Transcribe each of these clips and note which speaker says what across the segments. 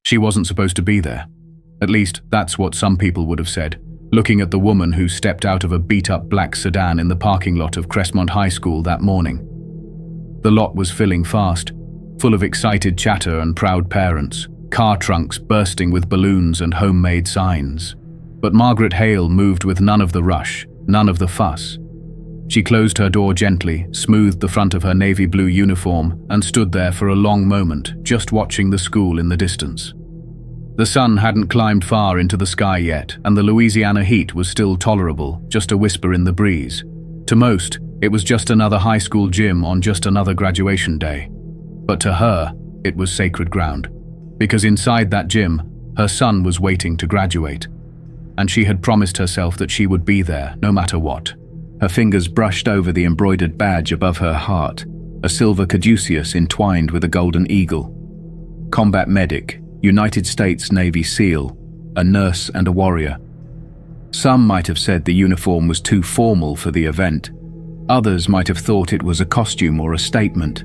Speaker 1: She wasn't supposed to be there. At least, that's what some people would have said, looking at the woman who stepped out of a beat-up black sedan in the parking lot of Crestmont High School that morning. The lot was filling fast, full of excited chatter and proud parents, car trunks bursting with balloons and homemade signs. But Margaret Hale moved with none of the rush, none of the fuss. She closed her door gently, smoothed the front of her navy blue uniform, and stood there for a long moment, just watching the school in the distance. The sun hadn't climbed far into the sky yet, and the Louisiana heat was still tolerable, just a whisper in the breeze. To most, it was just another high school gym on just another graduation day. But to her, it was sacred ground, because inside that gym, her son was waiting to graduate. And she had promised herself that she would be there, no matter what. Her fingers brushed over the embroidered badge above her heart, a silver caduceus entwined with a golden eagle. Combat medic, United States Navy SEAL, a nurse and a warrior. Some might have said the uniform was too formal for the event. Others might have thought it was a costume or a statement.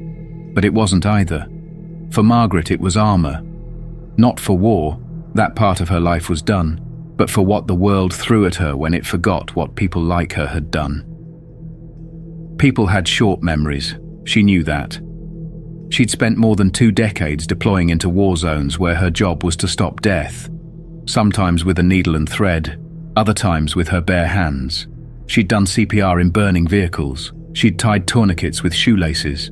Speaker 1: But it wasn't either. For Margaret, it was armor. Not for war, that part of her life was done, but for what the world threw at her when it forgot what people like her had done. People had short memories, she knew that. She'd spent more than 2 decades deploying into war zones where her job was to stop death, sometimes with a needle and thread, other times with her bare hands. She'd done CPR in burning vehicles. She'd tied tourniquets with shoelaces.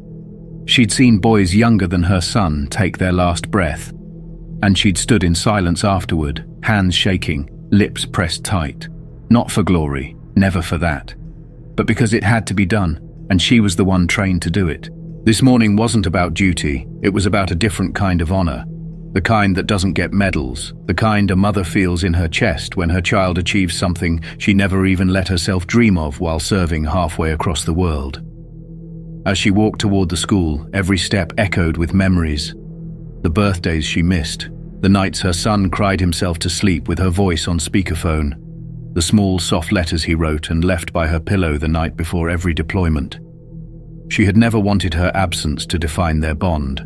Speaker 1: She'd seen boys younger than her son take their last breath. And she'd stood in silence afterward, hands shaking, lips pressed tight. Not for glory, never for that. But because it had to be done, and she was the one trained to do it. This morning wasn't about duty, it was about a different kind of honor. The kind that doesn't get medals, the kind a mother feels in her chest when her child achieves something she never even let herself dream of while serving halfway across the world. As she walked toward the school, every step echoed with memories. The birthdays she missed, the nights her son cried himself to sleep with her voice on speakerphone, the small soft letters he wrote and left by her pillow the night before every deployment. She had never wanted her absence to define their bond,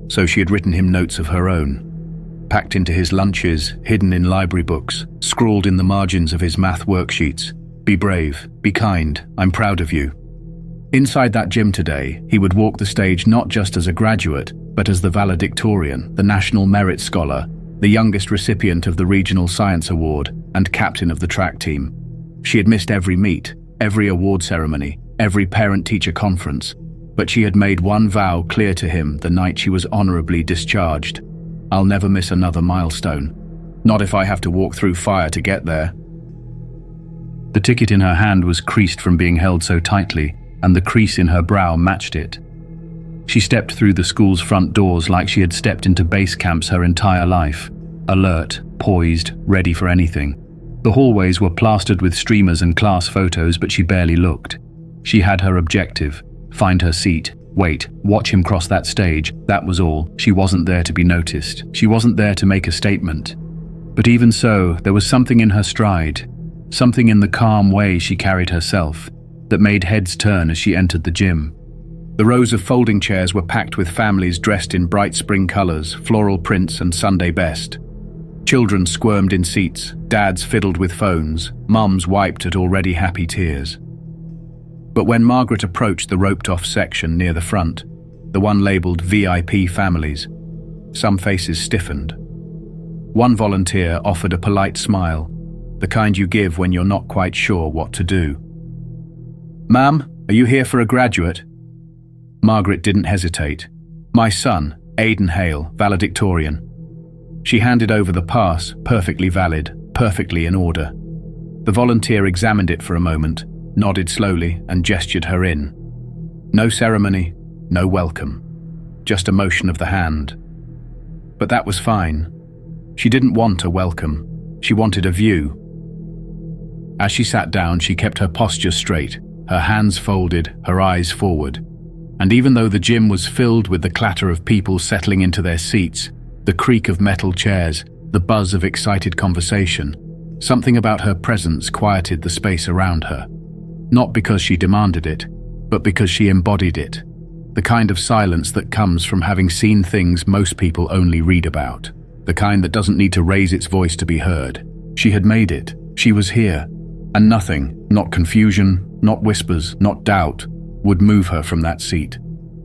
Speaker 1: so she had written him notes of her own, packed into his lunches, hidden in library books, scrawled in the margins of his math worksheets. Be brave, be kind, I'm proud of you. Inside that gym today, he would walk the stage not just as a graduate, but as the valedictorian, the National Merit Scholar, the youngest recipient of the Regional Science Award, and captain of the track team. She had missed every meet, every award ceremony, every parent-teacher conference, but she had made one vow clear to him the night she was honorably discharged. I'll never miss another milestone. Not if I have to walk through fire to get there. The ticket in her hand was creased from being held so tightly, and the crease in her brow matched it. She stepped through the school's front doors like she had stepped into base camps her entire life, alert, poised, ready for anything. The hallways were plastered with streamers and class photos, but she barely looked. She had her objective: find her seat, wait, watch him cross that stage. That was all. She wasn't there to be noticed. She wasn't there to make a statement. But even so, there was something in her stride, something in the calm way she carried herself, that made heads turn as she entered the gym. The rows of folding chairs were packed with families dressed in bright spring colors, floral prints, and Sunday best. Children squirmed in seats, dads fiddled with phones, mums wiped at already happy tears. But when Margaret approached the roped-off section near the front, the one labeled VIP families, some faces stiffened. One volunteer offered a polite smile, the kind you give when you're not quite sure what to do. "Ma'am, are you here for a graduate?" Margaret didn't hesitate. "My son, Aidan Hale, valedictorian." She handed over the pass, perfectly valid, perfectly in order. The volunteer examined it for a moment, nodded slowly, and gestured her in. No ceremony, no welcome, just a motion of the hand. But that was fine. She didn't want a welcome, she wanted a view. As she sat down, she kept her posture straight, her hands folded, her eyes forward. And even though the gym was filled with the clatter of people settling into their seats, the creak of metal chairs, the buzz of excited conversation, something about her presence quieted the space around her. Not because she demanded it, but because she embodied it. The kind of silence that comes from having seen things most people only read about. the kind that doesn't need to raise its voice to be heard. She had made it. She was here. And nothing, not confusion, not whispers, not doubt, would move her from that seat.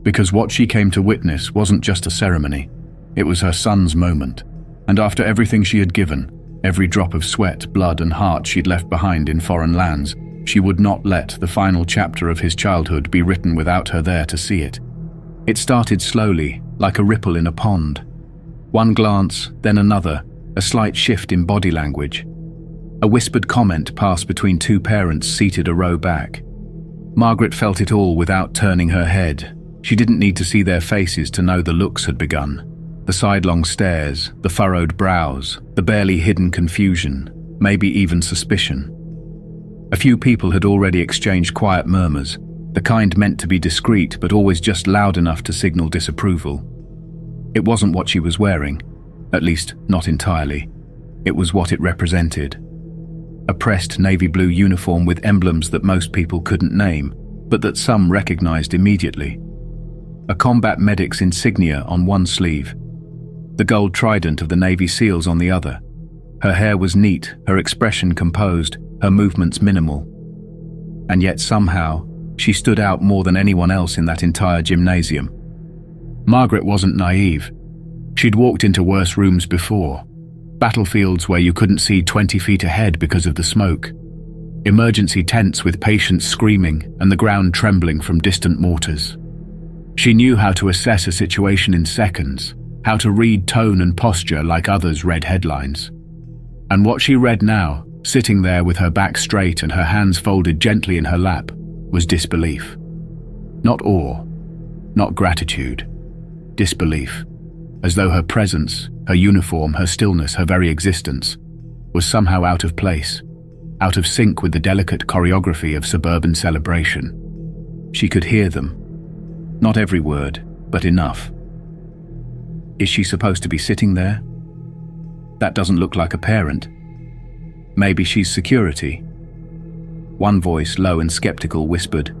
Speaker 1: Because what she came to witness wasn't just a ceremony. It was her son's moment. And after everything she had given, every drop of sweat, blood, and heart she'd left behind in foreign lands, she would not let the final chapter of his childhood be written without her there to see it. It started slowly, like a ripple in a pond. One glance, then another, a slight shift in body language. A whispered comment passed between two parents seated a row back. Margaret felt it all without turning her head. She didn't need to see their faces to know the looks had begun. The sidelong stares, the furrowed brows, the barely hidden confusion, maybe even suspicion. A few people had already exchanged quiet murmurs, the kind meant to be discreet but always just loud enough to signal disapproval. It wasn't what she was wearing, at least not entirely. It was what it represented. A pressed navy blue uniform with emblems that most people couldn't name, but that some recognized immediately. A combat medic's insignia on one sleeve, the gold trident of the Navy SEALs on the other. Her hair was neat, her expression composed, her movements minimal. And yet somehow, she stood out more than anyone else in that entire gymnasium. Margaret wasn't naive. She'd walked into worse rooms before. Battlefields where you couldn't see 20 feet ahead because of the smoke. Emergency tents with patients screaming and the ground trembling from distant mortars. She knew how to assess a situation in seconds, how to read tone and posture like others read headlines. And what she read now, sitting there with her back straight and her hands folded gently in her lap, was disbelief. Not awe, not gratitude. Disbelief, as though her presence, her uniform, her stillness, her very existence, was somehow out of place, out of sync with the delicate choreography of suburban celebration. She could hear them. Not every word, but enough. Is she supposed to be sitting there? That doesn't look like a parent. Maybe she's security. One voice, low and skeptical, whispered,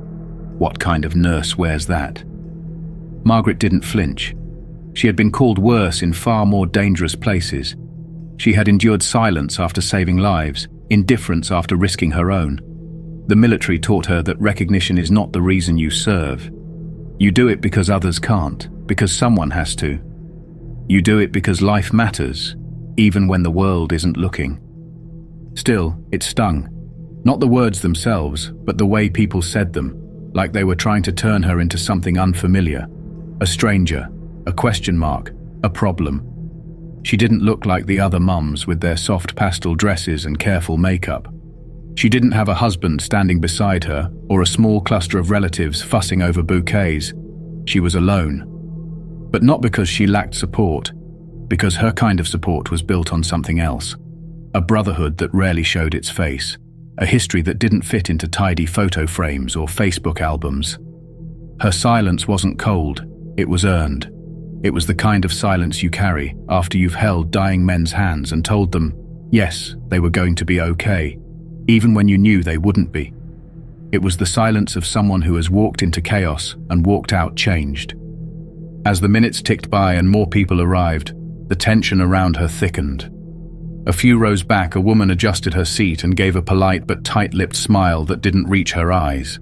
Speaker 1: "What kind of nurse wears that?" Margaret didn't flinch. She had been called worse in far more dangerous places. She had endured silence after saving lives, indifference after risking her own. The military taught her that recognition is not the reason you serve. You do it because others can't, because someone has to. You do it because life matters, even when the world isn't looking. Still, it stung. Not the words themselves, but the way people said them, like they were trying to turn her into something unfamiliar. A stranger, a question mark, a problem. She didn't look like the other mums with their soft pastel dresses and careful makeup. She didn't have a husband standing beside her or a small cluster of relatives fussing over bouquets. She was alone. But not because she lacked support, because her kind of support was built on something else. A brotherhood that rarely showed its face, a history that didn't fit into tidy photo frames or Facebook albums. Her silence wasn't cold, it was earned. It was the kind of silence you carry after you've held dying men's hands and told them, yes, they were going to be okay, even when you knew they wouldn't be. It was the silence of someone who has walked into chaos and walked out changed. As the minutes ticked by and more people arrived, the tension around her thickened. A few rows back, a woman adjusted her seat and gave a polite but tight-lipped smile that didn't reach her eyes.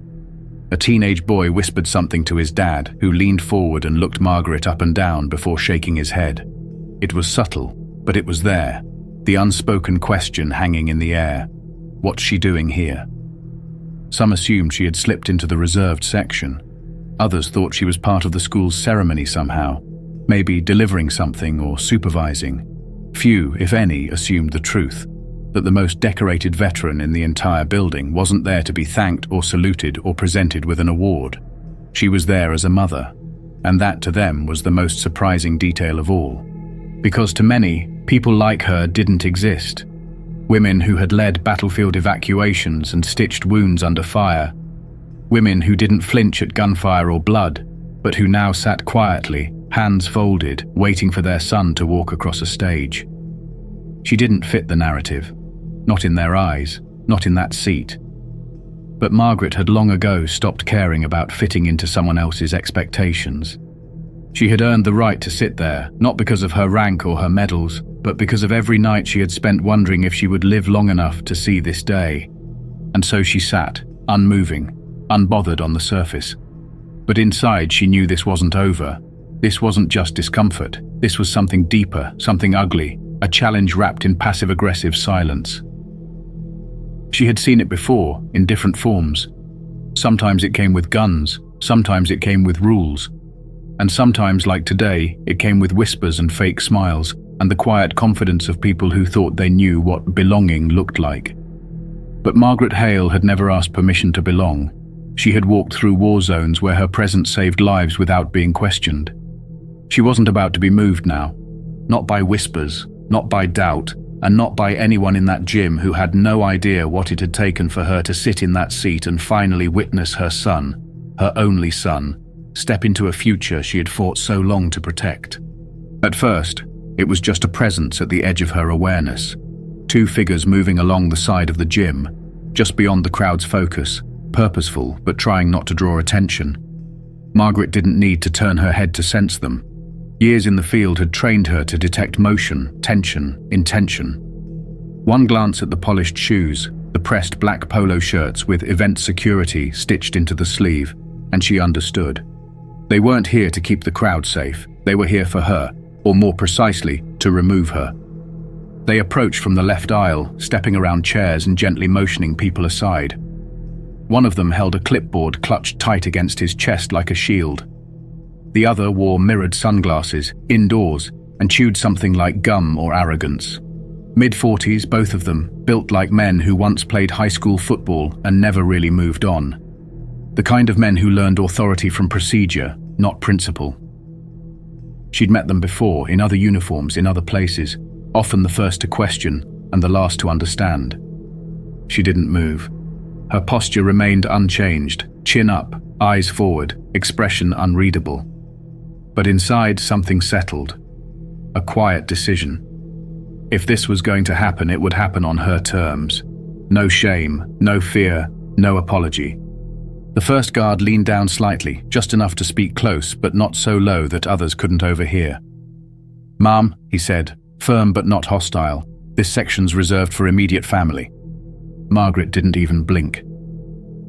Speaker 1: A teenage boy whispered something to his dad, who leaned forward and looked Margaret up and down before shaking his head. It was subtle, but it was there, the unspoken question hanging in the air. What's she doing here? Some assumed she had slipped into the reserved section. Others thought she was part of the school's ceremony somehow, maybe delivering something or supervising. Few, if any, assumed the truth, that the most decorated veteran in the entire building wasn't there to be thanked or saluted or presented with an award. She was there as a mother, and that to them was the most surprising detail of all. Because to many, people like her didn't exist. Women who had led battlefield evacuations and stitched wounds under fire. Women who didn't flinch at gunfire or blood, but who now sat quietly, hands folded, waiting for their son to walk across a stage. She didn't fit the narrative. Not in their eyes, not in that seat. But Margaret had long ago stopped caring about fitting into someone else's expectations. She had earned the right to sit there, not because of her rank or her medals, but because of every night she had spent wondering if she would live long enough to see this day. And so she sat, unmoving, unbothered on the surface. But inside she knew this wasn't over. This wasn't just discomfort. This was something deeper, something ugly, a challenge wrapped in passive-aggressive silence. She had seen it before, in different forms. Sometimes it came with guns, sometimes it came with rules. And sometimes, like today, it came with whispers and fake smiles, and the quiet confidence of people who thought they knew what belonging looked like. But Margaret Hale had never asked permission to belong. She had walked through war zones where her presence saved lives without being questioned. She wasn't about to be moved now. Not by whispers, not by doubt, and not by anyone in that gym who had no idea what it had taken for her to sit in that seat and finally witness her son, her only son, step into a future she had fought so long to protect. At first, it was just a presence at the edge of her awareness. Two figures moving along the side of the gym, just beyond the crowd's focus, purposeful but trying not to draw attention. Margaret didn't need to turn her head to sense them. Years in the field had trained her to detect motion, tension, intention. One glance at the polished shoes, the pressed black polo shirts with event security stitched into the sleeve, and she understood. They weren't here to keep the crowd safe. They were here for her, or more precisely, to remove her. They approached from the left aisle, stepping around chairs and gently motioning people aside. One of them held a clipboard clutched tight against his chest like a shield. The other wore mirrored sunglasses, indoors, and chewed something like gum or arrogance. Mid-40s, both of them, built like men who once played high school football and never really moved on. The kind of men who learned authority from procedure, not principle. She'd met them before, in other uniforms, in other places, often the first to question and the last to understand. She didn't move. Her posture remained unchanged, chin up, eyes forward, expression unreadable. But inside, something settled. A quiet decision. If this was going to happen, it would happen on her terms. No shame, no fear, no apology. The first guard leaned down slightly, just enough to speak close, but not so low that others couldn't overhear. "Ma'am," he said, firm but not hostile, "this section's reserved for immediate family." Margaret didn't even blink.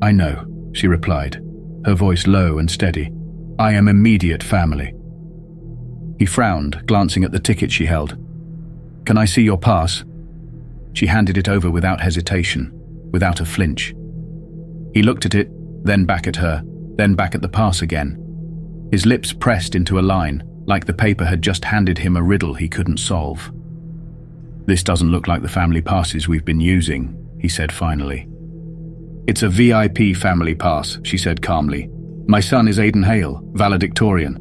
Speaker 1: "I know," she replied, her voice low and steady. "I am immediate family." He frowned, glancing at the ticket she held. "Can I see your pass?" She handed it over without hesitation, without a flinch. He looked at it, then back at her, then back at the pass again. His lips pressed into a line, like the paper had just handed him a riddle he couldn't solve. "This doesn't look like the family passes we've been using," he said finally. "It's a VIP family pass," she said calmly. "My son is Aidan Hale, valedictorian."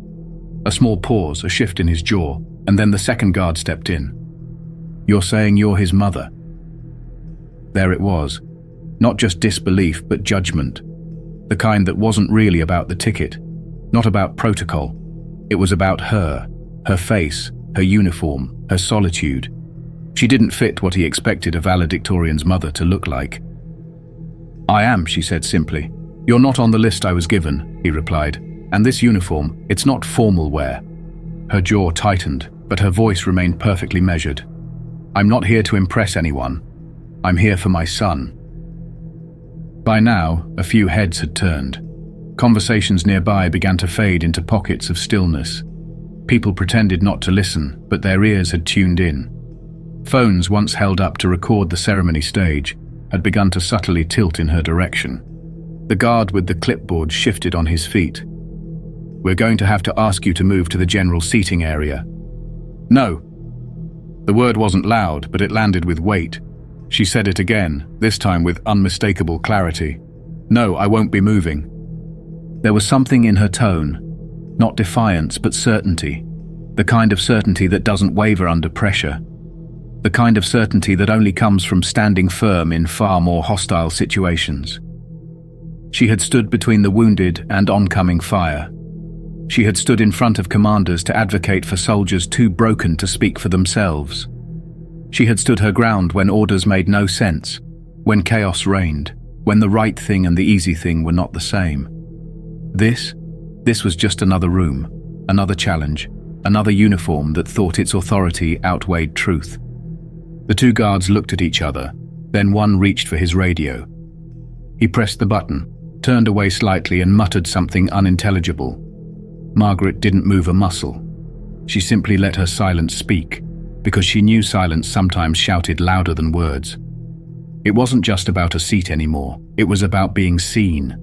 Speaker 1: A small pause, a shift in his jaw, and then the second guard stepped in. "You're saying you're his mother?" There it was. Not just disbelief, but judgment. The kind that wasn't really about the ticket, not about protocol. It was about her, her face, her uniform, her solitude. She didn't fit what he expected a valedictorian's mother to look like. "I am," she said simply. "You're not on the list I was given," he replied. "And this uniform, it's not formal wear." Her jaw tightened, but her voice remained perfectly measured. "I'm not here to impress anyone. I'm here for my son." By now, a few heads had turned. Conversations nearby began to fade into pockets of stillness. People pretended not to listen, but their ears had tuned in. Phones once held up to record the ceremony stage had begun to subtly tilt in her direction. The guard with the clipboard shifted on his feet. "We're going to have to ask you to move to the general seating area." "No." The word wasn't loud, but it landed with weight. She said it again, this time with unmistakable clarity. "No, I won't be moving." There was something in her tone, not defiance but certainty, the kind of certainty that doesn't waver under pressure, the kind of certainty that only comes from standing firm in far more hostile situations. She had stood between the wounded and oncoming fire. She had stood in front of commanders to advocate for soldiers too broken to speak for themselves. She had stood her ground when orders made no sense, when chaos reigned, when the right thing and the easy thing were not the same. This was just another room, another challenge, another uniform that thought its authority outweighed truth. The two guards looked at each other, then one reached for his radio. He pressed the button, turned away slightly and muttered something unintelligible. Margaret didn't move a muscle. She simply let her silence speak, because she knew silence sometimes shouted louder than words. It wasn't just about a seat anymore. It was about being seen,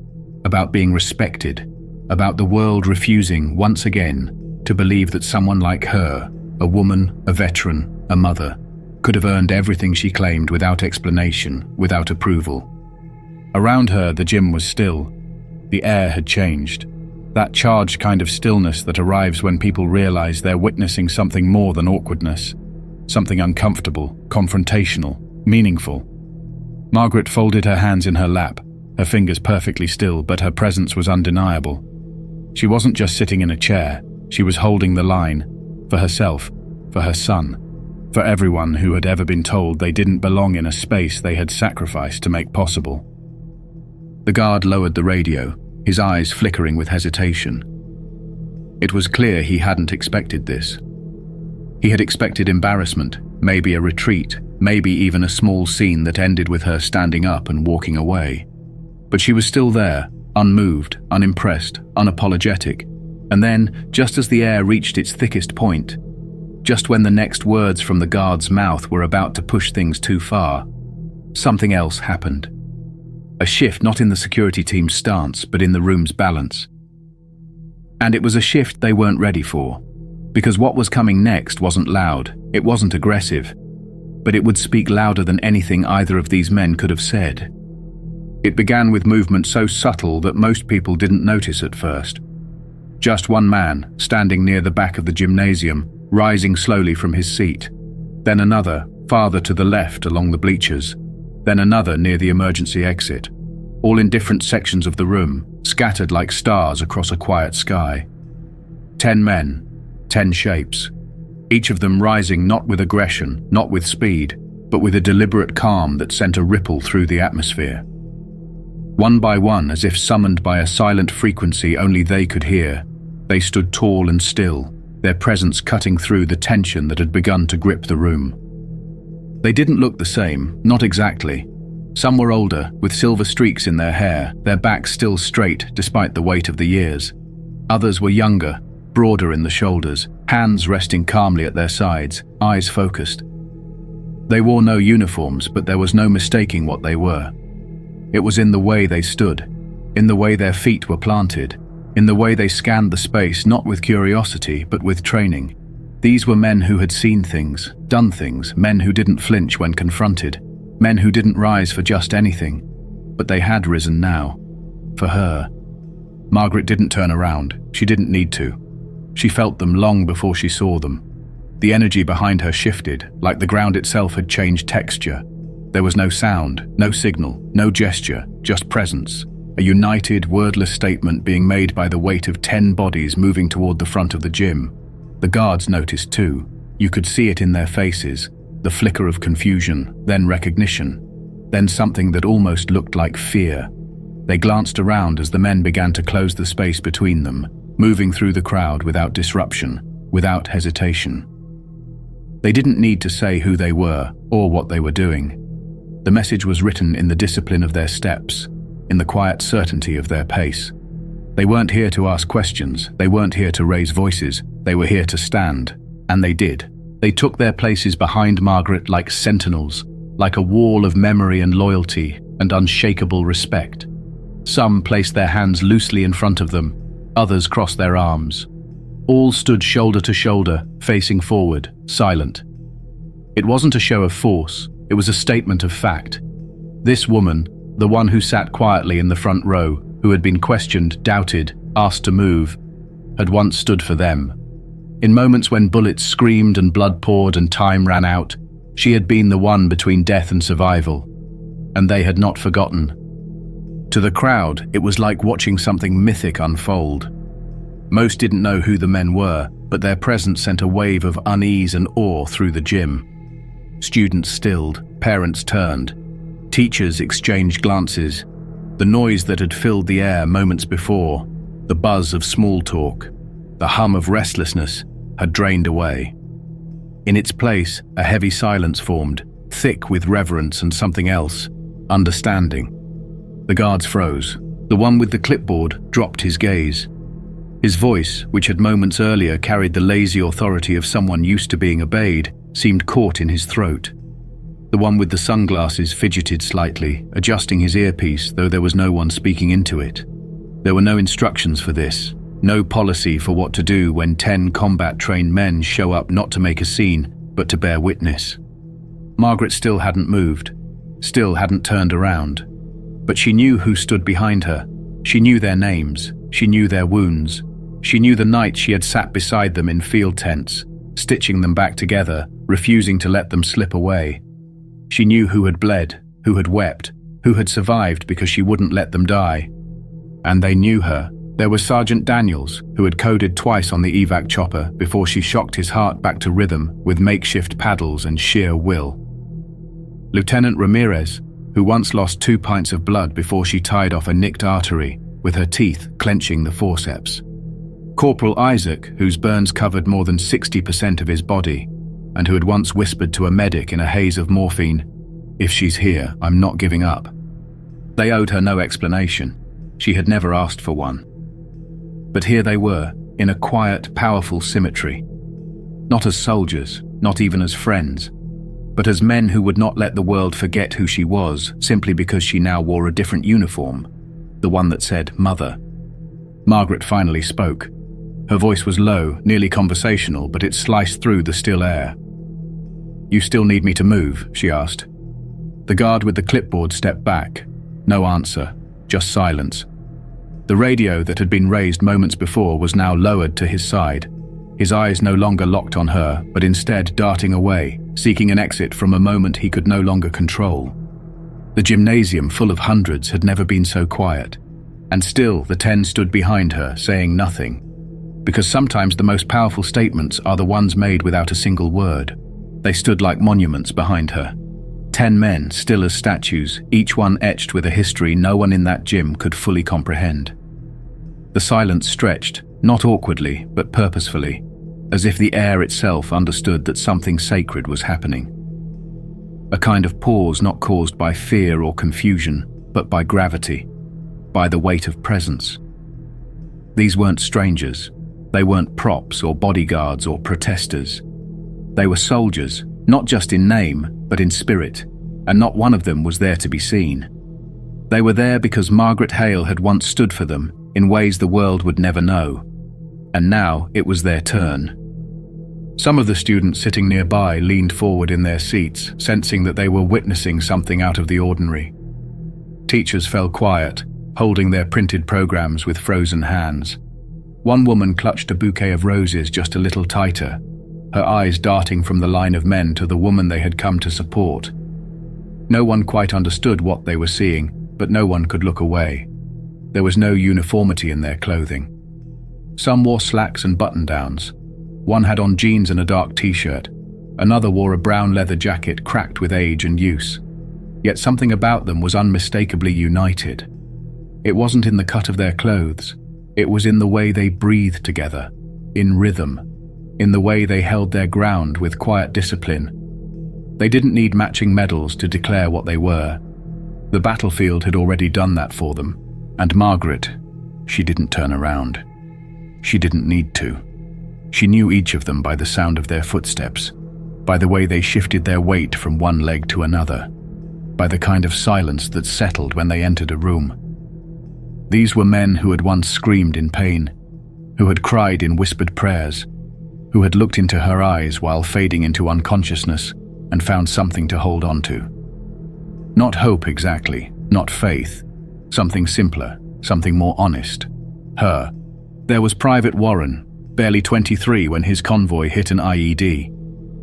Speaker 1: about being respected, about the world refusing, once again, to believe that someone like her, a woman, a veteran, a mother, could have earned everything she claimed without explanation, without approval. Around her, the gym was still. The air had changed. That charged kind of stillness that arrives when people realize they're witnessing something more than awkwardness, something uncomfortable, confrontational, meaningful. Margaret folded her hands in her lap, her fingers perfectly still, but her presence was undeniable. She wasn't just sitting in a chair, she was holding the line, for herself, for her son, for everyone who had ever been told they didn't belong in a space they had sacrificed to make possible. The guard lowered the radio, his eyes flickering with hesitation. It was clear he hadn't expected this. He had expected embarrassment, maybe a retreat, maybe even a small scene that ended with her standing up and walking away. But she was still there, unmoved, unimpressed, unapologetic. And then, just as the air reached its thickest point, just when the next words from the guard's mouth were about to push things too far, something else happened. A shift not in the security team's stance, but in the room's balance. And it was a shift they weren't ready for, because what was coming next wasn't loud, it wasn't aggressive, but it would speak louder than anything either of these men could have said. It began with movement so subtle that most people didn't notice at first. Just one man, standing near the back of the gymnasium, rising slowly from his seat. Then another, farther to the left along the bleachers. Then another near the emergency exit. All in different sections of the room, scattered like stars across a quiet sky. 10 men, 10 shapes. Each of them rising not with aggression, not with speed, but with a deliberate calm that sent a ripple through the atmosphere. One by one, as if summoned by a silent frequency only they could hear, they stood tall and still, their presence cutting through the tension that had begun to grip the room. They didn't look the same, not exactly. Some were older, with silver streaks in their hair, their backs still straight despite the weight of the years. Others were younger, broader in the shoulders, hands resting calmly at their sides, eyes focused. They wore no uniforms, but there was no mistaking what they were. It was in the way they stood, in the way their feet were planted, in the way they scanned the space not with curiosity but with training. These were men who had seen things, done things, men who didn't flinch when confronted, men who didn't rise for just anything, but they had risen now. For her. Margaret didn't turn around. She didn't need to. She felt them long before she saw them. The energy behind her shifted, like the ground itself had changed texture. There was no sound, no signal, no gesture, just presence. A united, wordless statement being made by the weight of 10 bodies moving toward the front of the gym. The guards noticed too. You could see it in their faces, the flicker of confusion, then recognition, then something that almost looked like fear. They glanced around as the men began to close the space between them, moving through the crowd without disruption, without hesitation. They didn't need to say who they were or what they were doing. The message was written in the discipline of their steps, in the quiet certainty of their pace. They weren't here to ask questions, they weren't here to raise voices, they were here to stand, and they did. They took their places behind Margaret like sentinels, like a wall of memory and loyalty and unshakable respect. Some placed their hands loosely in front of them, others crossed their arms. All stood shoulder to shoulder, facing forward, silent. It wasn't a show of force, it was a statement of fact. This woman, the one who sat quietly in the front row, who had been questioned, doubted, asked to move, had once stood for them. In moments when bullets screamed and blood poured and time ran out, she had been the one between death and survival, and they had not forgotten. To the crowd, it was like watching something mythic unfold. Most didn't know who the men were, but their presence sent a wave of unease and awe through the gym. Students stilled, parents turned, teachers exchanged glances. The noise that had filled the air moments before, the buzz of small talk, the hum of restlessness, had drained away. In its place, a heavy silence formed, thick with reverence and something else, understanding. The guards froze. The one with the clipboard dropped his gaze. His voice, which had moments earlier carried the lazy authority of someone used to being obeyed, seemed caught in his throat. The one with the sunglasses fidgeted slightly, adjusting his earpiece, though there was no one speaking into it. There were no instructions for this, no policy for what to do when 10 combat-trained men show up not to make a scene, but to bear witness. Margaret still hadn't moved, still hadn't turned around. But she knew who stood behind her. She knew their names. She knew their wounds. She knew the night she had sat beside them in field tents, stitching them back together, refusing to let them slip away. She knew who had bled, who had wept, who had survived because she wouldn't let them die. And they knew her. There was Sergeant Daniels, who had coded twice on the evac chopper before she shocked his heart back to rhythm with makeshift paddles and sheer will. Lieutenant Ramirez, who once lost 2 pints of blood before she tied off a nicked artery, with her teeth clenching the forceps. Corporal Isaac, whose burns covered more than 60% of his body, and who had once whispered to a medic in a haze of morphine, "If she's here, I'm not giving up." They owed her no explanation. She had never asked for one. But here they were, in a quiet, powerful symmetry. Not as soldiers, not even as friends, but as men who would not let the world forget who she was simply because she now wore a different uniform, the one that said Mother. Margaret finally spoke. Her voice was low, nearly conversational, but it sliced through the still air. "You still need me to move?" she asked. The guard with the clipboard stepped back. No answer, just silence. The radio that had been raised moments before was now lowered to his side, his eyes no longer locked on her, but instead darting away, seeking an exit from a moment he could no longer control. The gymnasium, full of hundreds, had never been so quiet, and still the 10 stood behind her, saying nothing. Because sometimes the most powerful statements are the ones made without a single word. They stood like monuments behind her. 10 men, still as statues, each one etched with a history no one in that gym could fully comprehend. The silence stretched, not awkwardly, but purposefully, as if the air itself understood that something sacred was happening. A kind of pause not caused by fear or confusion, but by gravity, by the weight of presence. These weren't strangers. They weren't props or bodyguards or protesters. They were soldiers, not just in name, but in spirit, and not one of them was there to be seen. They were there because Margaret Hale had once stood for them in ways the world would never know. And now it was their turn. Some of the students sitting nearby leaned forward in their seats, sensing that they were witnessing something out of the ordinary. Teachers fell quiet, holding their printed programs with frozen hands. One woman clutched a bouquet of roses just a little tighter, her eyes darting from the line of men to the woman they had come to support. No one quite understood what they were seeing, but no one could look away. There was no uniformity in their clothing. Some wore slacks and button-downs. One had on jeans and a dark t-shirt. Another wore a brown leather jacket cracked with age and use. Yet something about them was unmistakably united. It wasn't in the cut of their clothes. It was in the way they breathed together, in rhythm, in the way they held their ground with quiet discipline. They didn't need matching medals to declare what they were. The battlefield had already done that for them. And Margaret, she didn't turn around. She didn't need to. She knew each of them by the sound of their footsteps, by the way they shifted their weight from one leg to another, by the kind of silence that settled when they entered a room. These were men who had once screamed in pain, who had cried in whispered prayers, who had looked into her eyes while fading into unconsciousness and found something to hold on to. Not hope exactly, not faith, something simpler, something more honest. Her. There was Private Warren, barely 23 when his convoy hit an IED.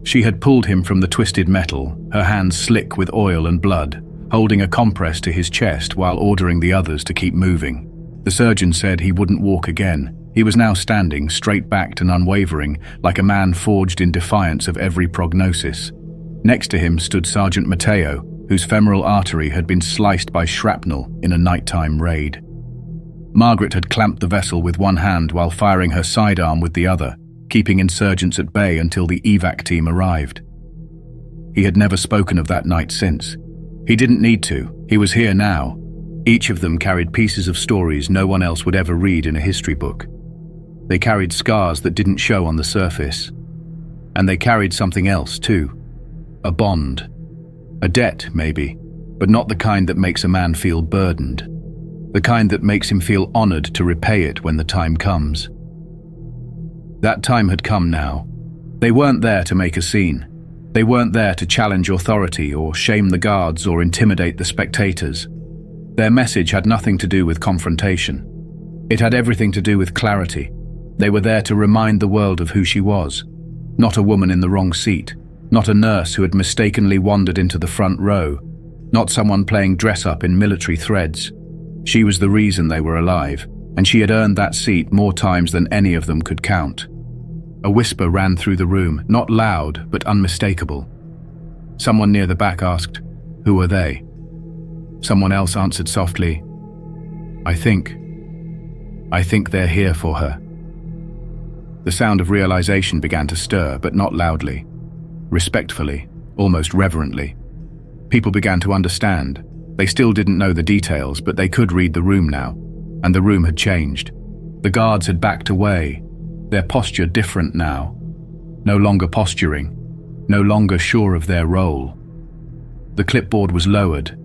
Speaker 1: She had pulled him from the twisted metal, her hands slick with oil and blood, holding a compress to his chest while ordering the others to keep moving. The surgeon said he wouldn't walk again. He was now standing, straight-backed and unwavering, like a man forged in defiance of every prognosis. Next to him stood Sergeant Mateo, whose femoral artery had been sliced by shrapnel in a nighttime raid. Margaret had clamped the vessel with one hand while firing her sidearm with the other, keeping insurgents at bay until the evac team arrived. He had never spoken of that night since. He didn't need to. He was here now. Each of them carried pieces of stories no one else would ever read in a history book. They carried scars that didn't show on the surface. And they carried something else too. A bond. A debt, maybe, but not the kind that makes a man feel burdened. The kind that makes him feel honored to repay it when the time comes. That time had come now. They weren't there to make a scene. They weren't there to challenge authority or shame the guards or intimidate the spectators. Their message had nothing to do with confrontation. It had everything to do with clarity. They were there to remind the world of who she was. Not a woman in the wrong seat. Not a nurse who had mistakenly wandered into the front row. Not someone playing dress-up in military threads. She was the reason they were alive, and she had earned that seat more times than any of them could count. A whisper ran through the room, not loud, but unmistakable. Someone near the back asked, "Who are they?" Someone else answered softly, I think they're here for her." The sound of realization began to stir, but not loudly. Respectfully, almost reverently. People began to understand. They still didn't know the details, but they could read the room now, and the room had changed. The guards had backed away, their posture different now. No longer posturing, no longer sure of their role. The clipboard was lowered.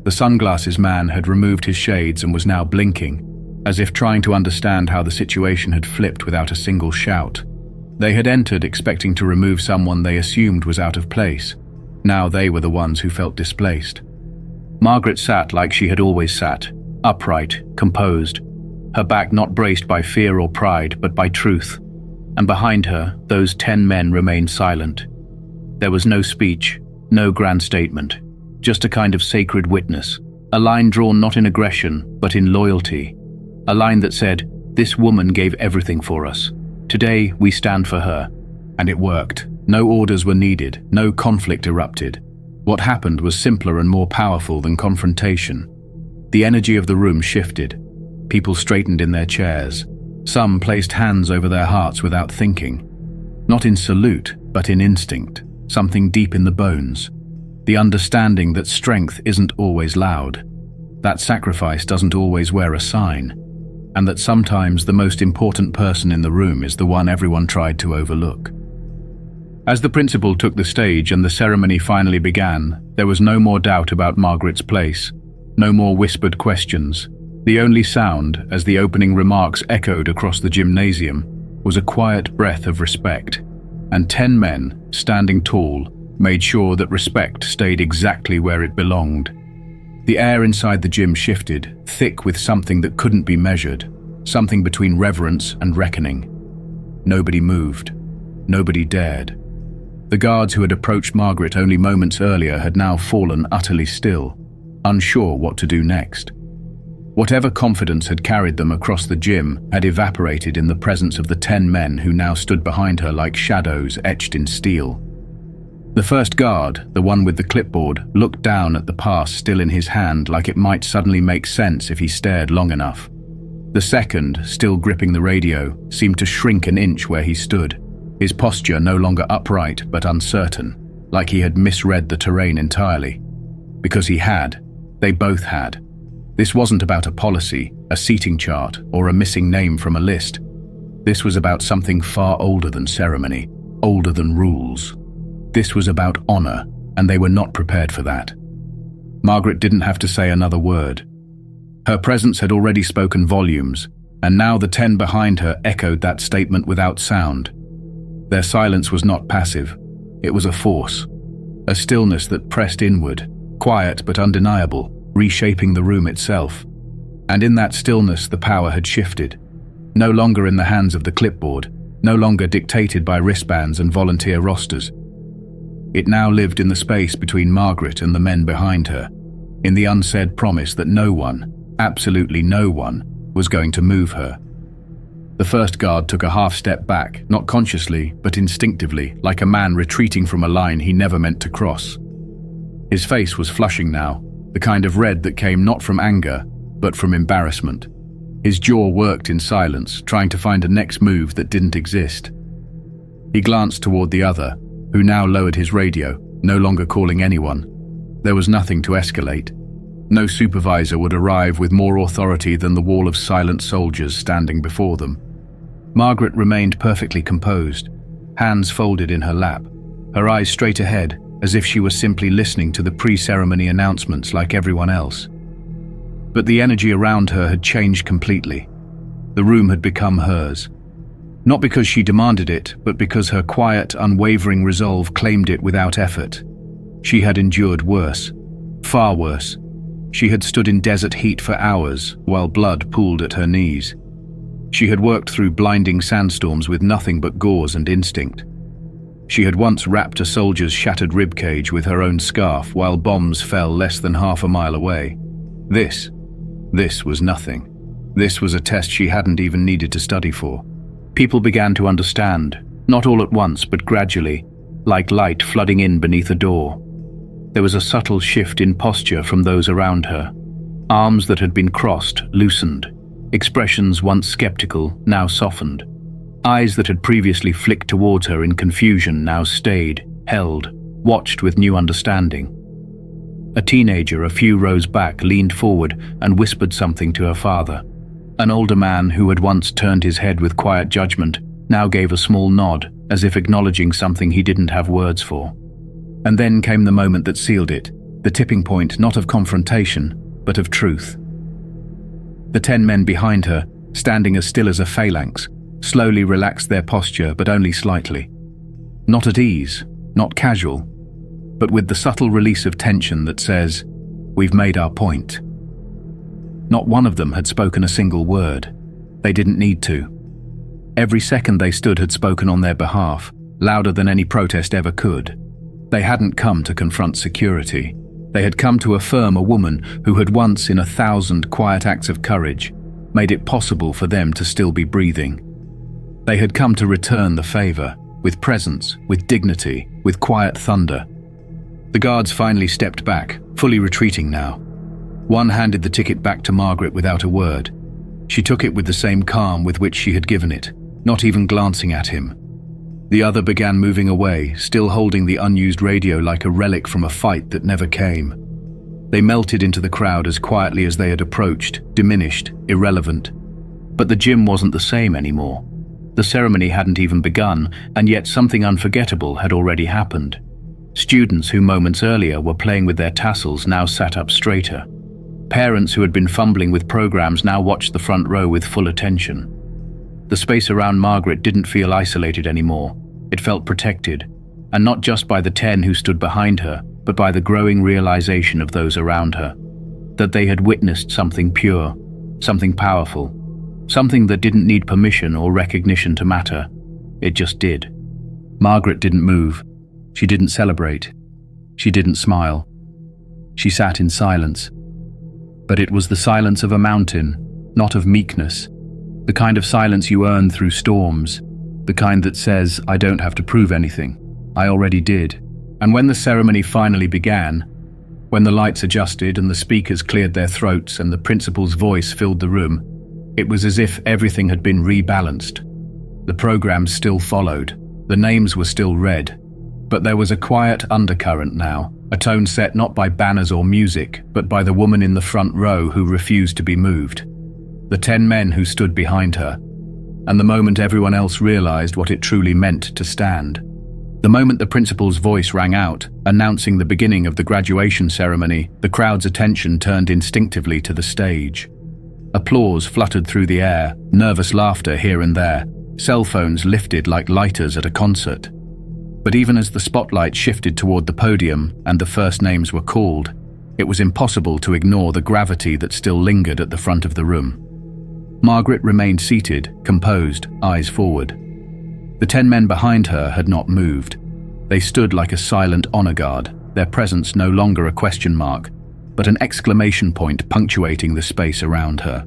Speaker 1: The sunglasses man had removed his shades and was now blinking, as if trying to understand how the situation had flipped without a single shout. They had entered expecting to remove someone they assumed was out of place. Now they were the ones who felt displaced. Margaret sat like she had always sat, upright, composed, her back not braced by fear or pride, but by truth. And behind her, those 10 men remained silent. There was no speech, no grand statement, just a kind of sacred witness, a line drawn not in aggression, but in loyalty. A line that said, "This woman gave everything for us. Today, we stand for her." And it worked. No orders were needed, no conflict erupted. What happened was simpler and more powerful than confrontation. The energy of the room shifted. People straightened in their chairs. Some placed hands over their hearts without thinking. Not in salute, but in instinct, something deep in the bones. The understanding that strength isn't always loud, that sacrifice doesn't always wear a sign, and that sometimes the most important person in the room is the one everyone tried to overlook. As the principal took the stage and the ceremony finally began, there was no more doubt about Margaret's place, no more whispered questions. The only sound, as the opening remarks echoed across the gymnasium, was a quiet breath of respect, and 10 men, standing tall, made sure that respect stayed exactly where it belonged. The air inside the gym shifted, thick with something that couldn't be measured, something between reverence and reckoning. Nobody moved. Nobody dared. The guards who had approached Margaret only moments earlier had now fallen utterly still, unsure what to do next. Whatever confidence had carried them across the gym had evaporated in the presence of the 10 men who now stood behind her like shadows etched in steel. The first guard, the one with the clipboard, looked down at the pass still in his hand like it might suddenly make sense if he stared long enough. The second, still gripping the radio, seemed to shrink an inch where he stood, his posture no longer upright but uncertain, like he had misread the terrain entirely. Because he had. They both had. This wasn't about a policy, a seating chart, or a missing name from a list. This was about something far older than ceremony, older than rules. This was about honor, and they were not prepared for that. Margaret didn't have to say another word. Her presence had already spoken volumes, and now the 10 behind her echoed that statement without sound. Their silence was not passive. It was a force, a stillness that pressed inward, quiet but undeniable, reshaping the room itself. And in that stillness the power had shifted, no longer in the hands of the clipboard, no longer dictated by wristbands and volunteer rosters. It now lived in the space between Margaret and the men behind her, in the unsaid promise that no one, absolutely no one, was going to move her. The first guard took a half step back, not consciously, but instinctively, like a man retreating from a line he never meant to cross. His face was flushing now, the kind of red that came not from anger, but from embarrassment. His jaw worked in silence, trying to find a next move that didn't exist. He glanced toward the other, who now lowered his radio, no longer calling anyone. There was nothing to escalate. No supervisor would arrive with more authority than the wall of silent soldiers standing before them. Margaret remained perfectly composed, hands folded in her lap, her eyes straight ahead, as if she was simply listening to the pre-ceremony announcements like everyone else. But the energy around her had changed completely. The room had become hers. Not because she demanded it, but because her quiet, unwavering resolve claimed it without effort. She had endured worse, far worse. She had stood in desert heat for hours while blood pooled at her knees. She had worked through blinding sandstorms with nothing but gauze and instinct. She had once wrapped a soldier's shattered ribcage with her own scarf while bombs fell less than half a mile away. This was nothing. This was a test she hadn't even needed to study for. People began to understand, not all at once but gradually, like light flooding in beneath a door. There was a subtle shift in posture from those around her. Arms that had been crossed loosened. Expressions once skeptical now softened. Eyes that had previously flicked towards her in confusion now stayed, held, watched with new understanding. A teenager a few rows back leaned forward and whispered something to her father. An older man who had once turned his head with quiet judgment now gave a small nod, as if acknowledging something he didn't have words for. And then came the moment that sealed it, the tipping point not of confrontation, but of truth. The 10 men behind her, standing as still as a phalanx, slowly relaxed their posture, but only slightly. Not at ease, not casual, but with the subtle release of tension that says, "We've made our point." Not one of them had spoken a single word. They didn't need to. Every second they stood had spoken on their behalf, louder than any protest ever could. They hadn't come to confront security. They had come to affirm a woman who had once, in 1,000 quiet acts of courage, made it possible for them to still be breathing. They had come to return the favor, with presence, with dignity, with quiet thunder. The guards finally stepped back, fully retreating now. One handed the ticket back to Margaret without a word. She took it with the same calm with which she had given it, not even glancing at him. The other began moving away, still holding the unused radio like a relic from a fight that never came. They melted into the crowd as quietly as they had approached, diminished, irrelevant. But the gym wasn't the same anymore. The ceremony hadn't even begun, and yet something unforgettable had already happened. Students who moments earlier were playing with their tassels now sat up straighter. Parents who had been fumbling with programs now watched the front row with full attention. The space around Margaret didn't feel isolated anymore. It felt protected, and not just by the 10 who stood behind her, but by the growing realization of those around her, that they had witnessed something pure, something powerful, something that didn't need permission or recognition to matter. It just did. Margaret didn't move. She didn't celebrate. She didn't smile. She sat in silence. But it was the silence of a mountain, not of meekness. The kind of silence you earn through storms. The kind that says, "I don't have to prove anything. I already did." And when the ceremony finally began, when the lights adjusted and the speakers cleared their throats and the principal's voice filled the room, it was as if everything had been rebalanced. The programs still followed. The names were still read. But there was a quiet undercurrent now, a tone set not by banners or music, but by the woman in the front row who refused to be moved. The 10 men who stood behind her. And the moment everyone else realized what it truly meant to stand. The moment the principal's voice rang out, announcing the beginning of the graduation ceremony, the crowd's attention turned instinctively to the stage. Applause fluttered through the air, nervous laughter here and there, cell phones lifted like lighters at a concert. But even as the spotlight shifted toward the podium and the first names were called, it was impossible to ignore the gravity that still lingered at the front of the room. Margaret remained seated, composed, eyes forward. The 10 men behind her had not moved. They stood like a silent honor guard, their presence no longer a question mark, but an exclamation point punctuating the space around her.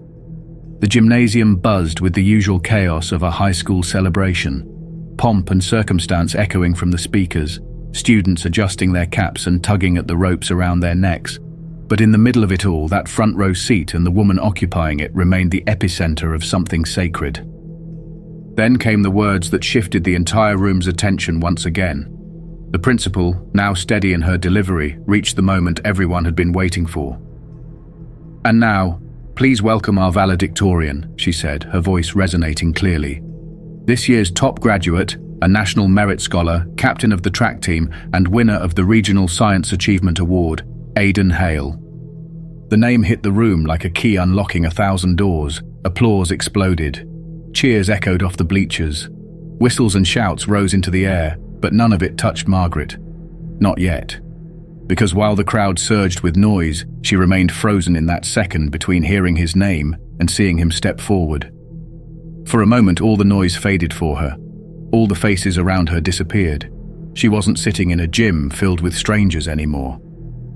Speaker 1: The gymnasium buzzed with the usual chaos of a high school celebration, pomp and circumstance echoing from the speakers, students adjusting their caps and tugging at the ropes around their necks. But in the middle of it all, that front row seat and the woman occupying it remained the epicenter of something sacred. Then came the words that shifted the entire room's attention once again. The principal, now steady in her delivery, reached the moment everyone had been waiting for. "And now, please welcome our valedictorian," she said, her voice resonating clearly. "This year's top graduate, a National Merit Scholar, captain of the track team, and winner of the Regional Science Achievement Award, Aiden Hale." The name hit the room like a key unlocking 1,000 doors. Applause exploded. Cheers echoed off the bleachers. Whistles and shouts rose into the air, but none of it touched Margaret. Not yet. Because while the crowd surged with noise, she remained frozen in that second between hearing his name and seeing him step forward. For a moment, all the noise faded for her. All the faces around her disappeared. She wasn't sitting in a gym filled with strangers anymore.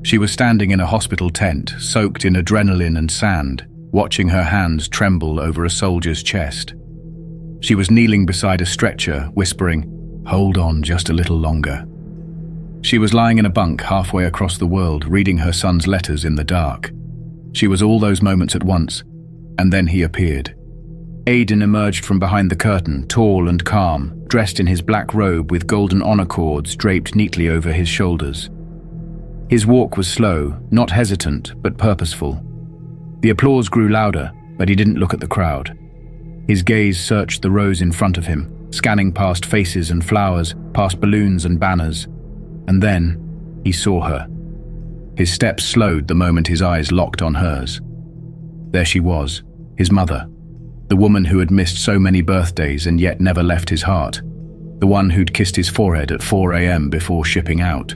Speaker 1: She was standing in a hospital tent, soaked in adrenaline and sand, watching her hands tremble over a soldier's chest. She was kneeling beside a stretcher, whispering, "Hold on just a little longer." She was lying in a bunk halfway across the world, reading her son's letters in the dark. She was all those moments at once, and then he appeared. Aiden emerged from behind the curtain, tall and calm, dressed in his black robe with golden honor cords draped neatly over his shoulders. His walk was slow, not hesitant, but purposeful. The applause grew louder, but he didn't look at the crowd. His gaze searched the rows in front of him, scanning past faces and flowers, past balloons and banners. And then, he saw her. His steps slowed the moment his eyes locked on hers. There she was, his mother. The woman who had missed so many birthdays and yet never left his heart. The one who'd kissed his forehead at 4 a.m. before shipping out.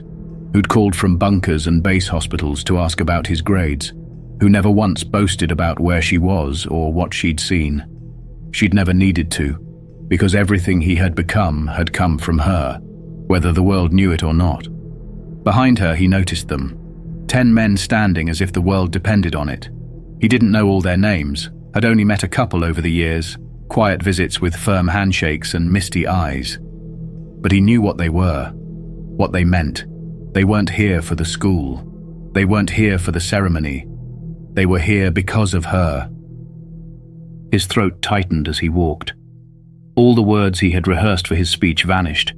Speaker 1: Who'd called from bunkers and base hospitals to ask about his grades. Who never once boasted about where she was or what she'd seen. She'd never needed to, because everything he had become had come from her, whether the world knew it or not. Behind her, he noticed them. 10 men standing as if the world depended on it. He didn't know all their names, had only met a couple over the years, quiet visits with firm handshakes and misty eyes. But he knew what they were, what they meant. They weren't here for the school. They weren't here for the ceremony. They were here because of her. His throat tightened as he walked. All the words he had rehearsed for his speech vanished.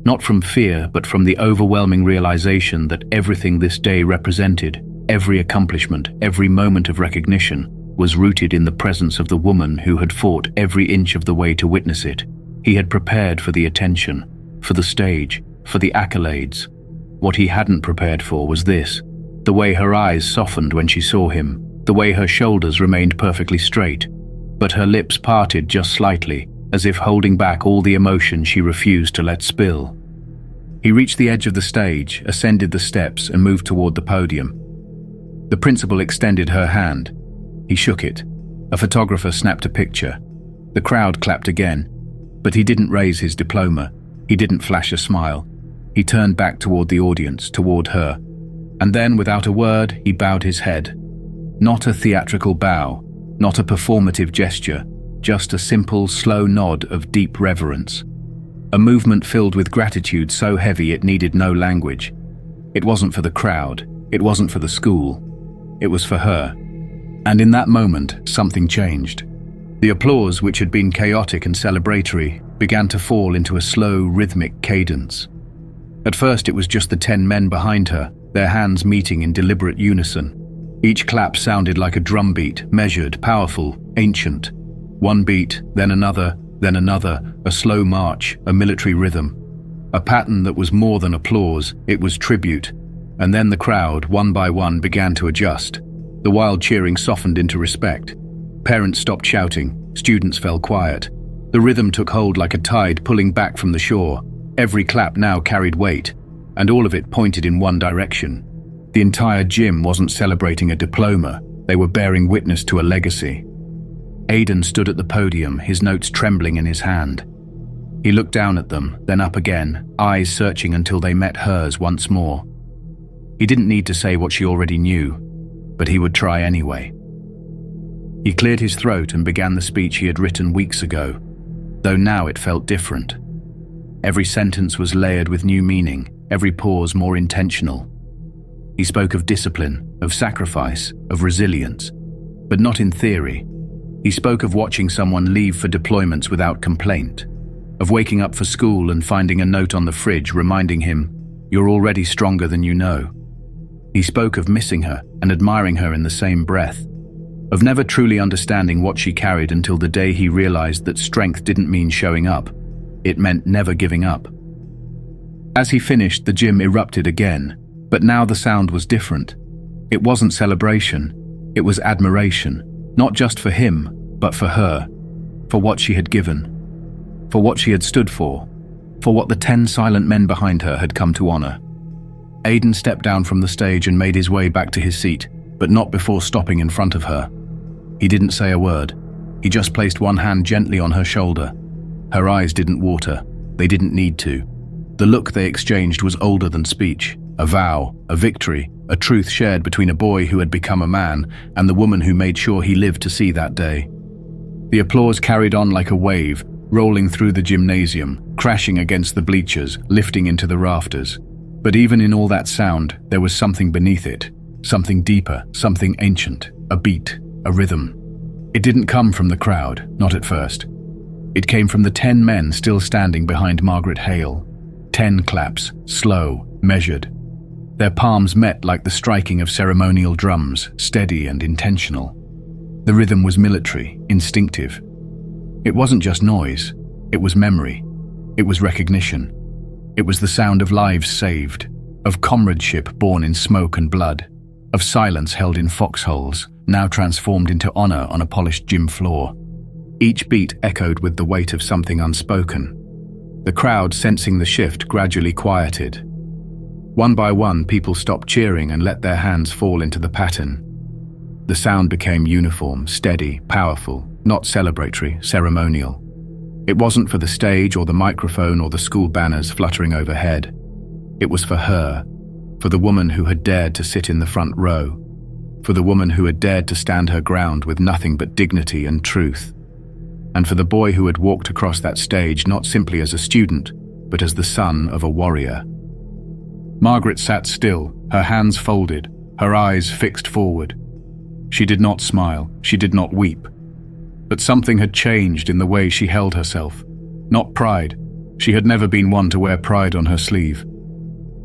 Speaker 1: Not from fear, but from the overwhelming realization that everything this day represented, every accomplishment, every moment of recognition, was rooted in the presence of the woman who had fought every inch of the way to witness it. He had prepared for the attention, for the stage, for the accolades. What he hadn't prepared for was this: the way her eyes softened when she saw him, the way her shoulders remained perfectly straight, but her lips parted just slightly, as if holding back all the emotion she refused to let spill. He reached the edge of the stage, ascended the steps, and moved toward the podium. The principal extended her hand. He shook it. A photographer snapped a picture. The crowd clapped again, but he didn't raise his diploma. He didn't flash a smile. He turned back toward the audience, toward her. And then, without a word, he bowed his head. Not a theatrical bow, not a performative gesture, just a simple, slow nod of deep reverence. A movement filled with gratitude so heavy it needed no language. It wasn't for the crowd, it wasn't for the school, it was for her. And in that moment, something changed. The applause, which had been chaotic and celebratory, began to fall into a slow, rhythmic cadence. At first it was just the 10 men behind her, their hands meeting in deliberate unison. Each clap sounded like a drumbeat, measured, powerful, ancient. One beat, then another, a slow march, a military rhythm. A pattern that was more than applause, it was tribute. And then the crowd, one by one, began to adjust. The wild cheering softened into respect. Parents stopped shouting, students fell quiet. The rhythm took hold like a tide pulling back from the shore. Every clap now carried weight, and all of it pointed in one direction. The entire gym wasn't celebrating a diploma, they were bearing witness to a legacy. Aiden stood at the podium, his notes trembling in his hand. He looked down at them, then up again, eyes searching until they met hers once more. He didn't need to say what she already knew, but he would try anyway. He cleared his throat and began the speech he had written weeks ago, though now it felt different. Every sentence was layered with new meaning, every pause more intentional. He spoke of discipline, of sacrifice, of resilience, but not in theory. He spoke of watching someone leave for deployments without complaint, of waking up for school and finding a note on the fridge reminding him, "You're already stronger than you know." He spoke of missing her and admiring her in the same breath, of never truly understanding what she carried until the day he realized that strength didn't mean showing up. It meant never giving up. As he finished, the gym erupted again, but now the sound was different. It wasn't celebration, it was admiration, not just for him, but for her, for what she had given, for what she had stood for what the 10 silent men behind her had come to honor. Aiden stepped down from the stage and made his way back to his seat, but not before stopping in front of her. He didn't say a word. He just placed one hand gently on her shoulder. Her eyes didn't water. They didn't need to. The look they exchanged was older than speech. A vow, a victory, a truth shared between a boy who had become a man and the woman who made sure he lived to see that day. The applause carried on like a wave, rolling through the gymnasium, crashing against the bleachers, lifting into the rafters. But even in all that sound, there was something beneath it, something deeper, something ancient, a beat, a rhythm. It didn't come from the crowd, not at first. It came from the 10 men still standing behind Margaret Hale. 10 claps, slow, measured. Their palms met like the striking of ceremonial drums, steady and intentional. The rhythm was military, instinctive. It wasn't just noise, it was memory. It was recognition. It was the sound of lives saved, of comradeship born in smoke and blood, of silence held in foxholes, now transformed into honor on a polished gym floor. Each beat echoed with the weight of something unspoken. The crowd, sensing the shift, gradually quieted. One by one, people stopped cheering and let their hands fall into the pattern. The sound became uniform, steady, powerful, not celebratory, ceremonial. It wasn't for the stage or the microphone or the school banners fluttering overhead. It was for her, for the woman who had dared to sit in the front row, for the woman who had dared to stand her ground with nothing but dignity and truth, and for the boy who had walked across that stage not simply as a student, but as the son of a warrior. Margaret sat still, her hands folded, her eyes fixed forward. She did not smile, she did not weep. But something had changed in the way she held herself. Not pride. She had never been one to wear pride on her sleeve.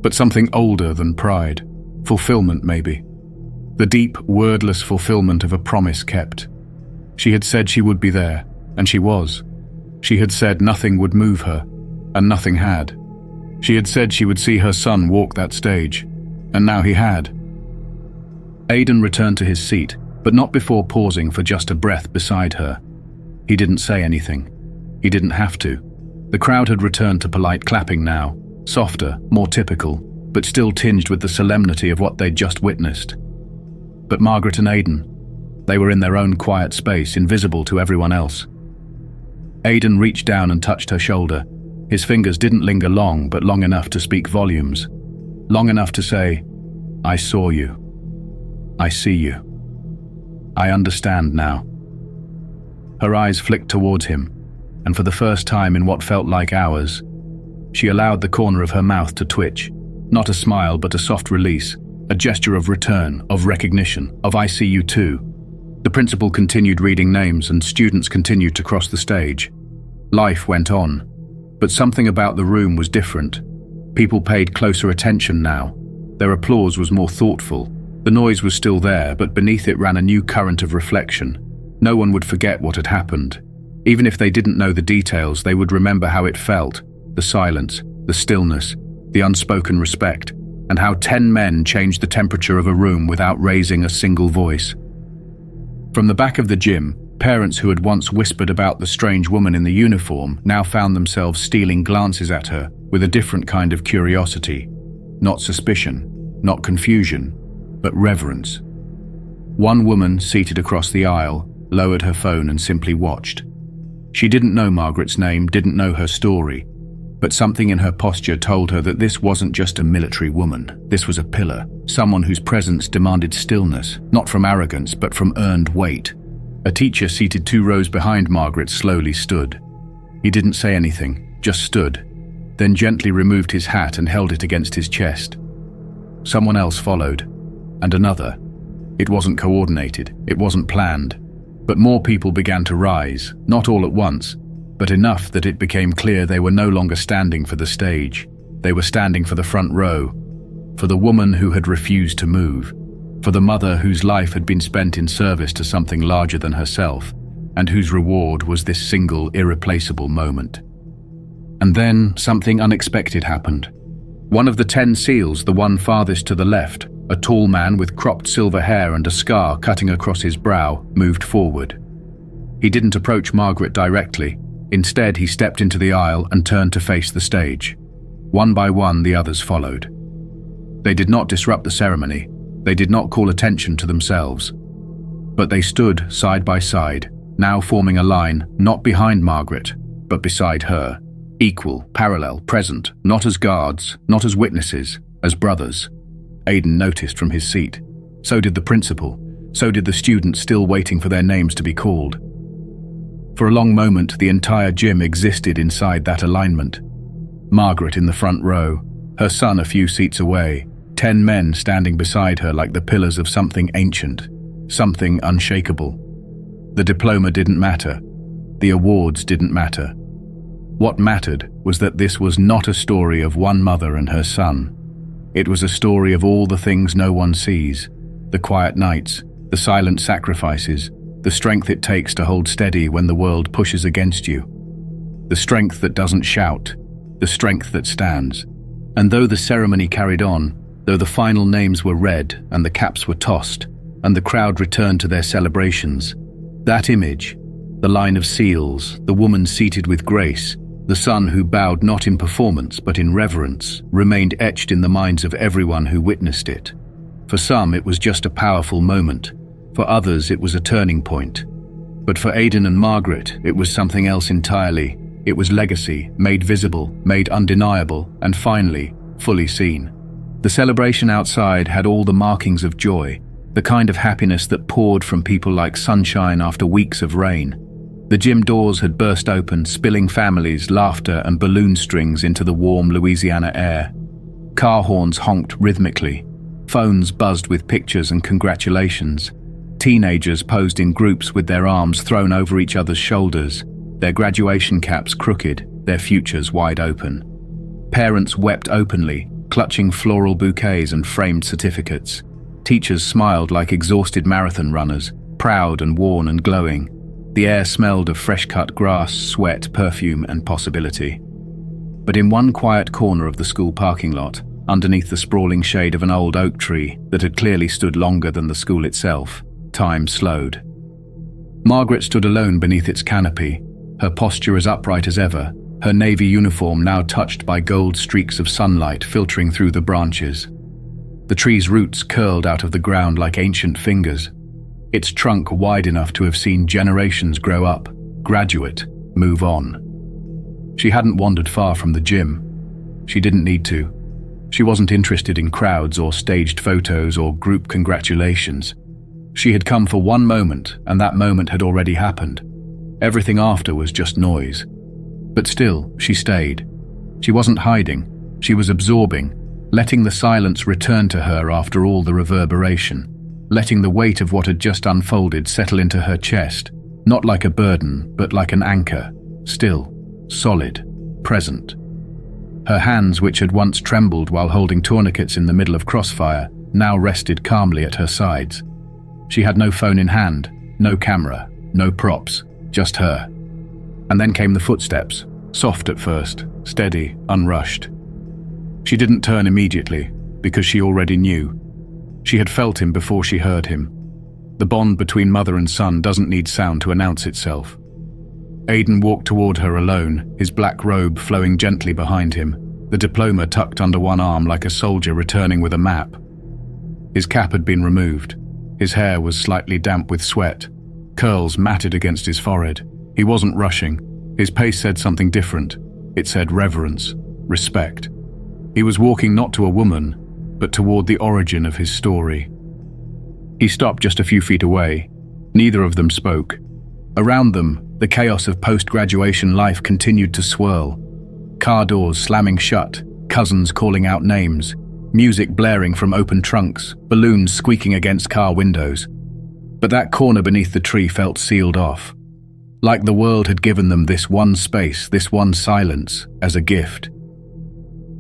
Speaker 1: But something older than pride. Fulfillment, maybe. The deep, wordless fulfillment of a promise kept. She had said she would be there, and she was. She had said nothing would move her, and nothing had. She had said she would see her son walk that stage, and now he had. Aiden returned to his seat, but not before pausing for just a breath beside her. He didn't say anything. He didn't have to. The crowd had returned to polite clapping now, softer, more typical, but still tinged with the solemnity of what they'd just witnessed. But Margaret and Aiden, they were in their own quiet space, invisible to everyone else. Aiden reached down and touched her shoulder. His fingers didn't linger long, but long enough to speak volumes. Long enough to say, "I saw you. I see you. I understand now." Her eyes flicked towards him, and for the first time in what felt like hours, she allowed the corner of her mouth to twitch. Not a smile, but a soft release, a gesture of return, of recognition, of "I see you too." The principal continued reading names and students continued to cross the stage. Life went on, but something about the room was different. People paid closer attention now. Their applause was more thoughtful. The noise was still there, but beneath it ran a new current of reflection. No one would forget what had happened. Even if they didn't know the details, they would remember how it felt, the silence, the stillness, the unspoken respect, and how 10 men changed the temperature of a room without raising a single voice. From the back of the gym, parents who had once whispered about the strange woman in the uniform now found themselves stealing glances at her with a different kind of curiosity. Not suspicion, not confusion, but reverence. One woman seated across the aisle lowered her phone and simply watched. She didn't know Margaret's name, didn't know her story, but something in her posture told her that this wasn't just a military woman. This was a pillar, someone whose presence demanded stillness, not from arrogance, but from earned weight. A teacher seated 2 rows behind Margaret slowly stood. He didn't say anything, just stood, then gently removed his hat and held it against his chest. Someone else followed, and another. It wasn't coordinated, it wasn't planned. But more people began to rise, not all at once, but enough that it became clear they were no longer standing for the stage. They were standing for the front row, for the woman who had refused to move, for the mother whose life had been spent in service to something larger than herself, and whose reward was this single, irreplaceable moment. And then something unexpected happened. One of the 10 seals, the one farthest to the left, a tall man with cropped silver hair and a scar cutting across his brow, moved forward. He didn't approach Margaret directly. Instead, he stepped into the aisle and turned to face the stage. One by one, the others followed. They did not disrupt the ceremony. They did not call attention to themselves. But they stood side by side, now forming a line, not behind Margaret, but beside her. Equal, parallel, present, not as guards, not as witnesses, as brothers. Aidan noticed from his seat. So did the principal. So did the students still waiting for their names to be called. For a long moment, the entire gym existed inside that alignment. Margaret in the front row, her son a few seats away, 10 men standing beside her like the pillars of something ancient, something unshakable. The diploma didn't matter. The awards didn't matter. What mattered was that this was not a story of one mother and her son. It was a story of all the things no one sees, the quiet nights, the silent sacrifices, the strength it takes to hold steady when the world pushes against you, the strength that doesn't shout, the strength that stands. And though the ceremony carried on, though the final names were read and the caps were tossed, and the crowd returned to their celebrations, that image, the line of seals, the woman seated with grace, the son who bowed not in performance but in reverence, remained etched in the minds of everyone who witnessed it. For some, it was just a powerful moment. For others, it was a turning point. But for Aidan and Margaret, it was something else entirely. It was legacy, made visible, made undeniable, and finally, fully seen. The celebration outside had all the markings of joy, the kind of happiness that poured from people like sunshine after weeks of rain. The gym doors had burst open, spilling families, laughter, and balloon strings into the warm Louisiana air. Car horns honked rhythmically. Phones buzzed with pictures and congratulations. Teenagers posed in groups with their arms thrown over each other's shoulders, their graduation caps crooked, their futures wide open. Parents wept openly, clutching floral bouquets and framed certificates. Teachers smiled like exhausted marathon runners, proud and worn and glowing. The air smelled of fresh-cut grass, sweat, perfume, and possibility. But in one quiet corner of the school parking lot, underneath the sprawling shade of an old oak tree that had clearly stood longer than the school itself, time slowed. Margaret stood alone beneath its canopy, her posture as upright as ever, her navy uniform now touched by gold streaks of sunlight filtering through the branches. The tree's roots curled out of the ground like ancient fingers, its trunk wide enough to have seen generations grow up, graduate, move on. She hadn't wandered far from the gym. She didn't need to. She wasn't interested in crowds or staged photos or group congratulations. She had come for one moment, and that moment had already happened. Everything after was just noise. But still, she stayed. She wasn't hiding. She was absorbing, letting the silence return to her after all the reverberation, letting the weight of what had just unfolded settle into her chest, not like a burden, but like an anchor, still, solid, present. Her hands, which had once trembled while holding tourniquets in the middle of crossfire, now rested calmly at her sides. She had no phone in hand, no camera, no props, just her. And then came the footsteps, soft at first, steady, unrushed. She didn't turn immediately, because she already knew. She had felt him before she heard him. The bond between mother and son doesn't need sound to announce itself. Aidan walked toward her alone, his black robe flowing gently behind him, the diploma tucked under one arm like a soldier returning with a map. His cap had been removed. His hair was slightly damp with sweat. Curls matted against his forehead. He wasn't rushing. His pace said something different. It said reverence, respect. He was walking not to a woman, but toward the origin of his story. He stopped just a few feet away. Neither of them spoke. Around them, the chaos of post-graduation life continued to swirl. Car doors slamming shut, cousins calling out names, music blaring from open trunks, balloons squeaking against car windows. But that corner beneath the tree felt sealed off, like the world had given them this one space, this one silence, as a gift.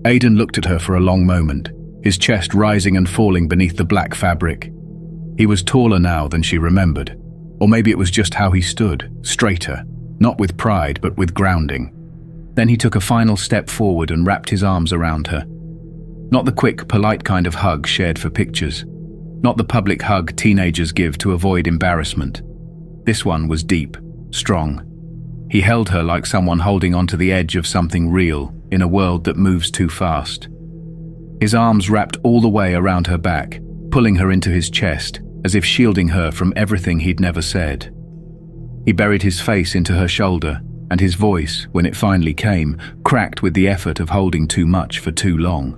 Speaker 1: Aidan looked at her for a long moment, his chest rising and falling beneath the black fabric. He was taller now than she remembered, or maybe it was just how he stood, straighter, not with pride but with grounding. Then he took a final step forward and wrapped his arms around her. Not the quick, polite kind of hug shared for pictures, not the public hug teenagers give to avoid embarrassment. This one was deep, strong. He held her like someone holding onto the edge of something real in a world that moves too fast. His arms wrapped all the way around her back, pulling her into his chest, as if shielding her from everything he'd never said. He buried his face into her shoulder, and his voice, when it finally came, cracked with the effort of holding too much for too long.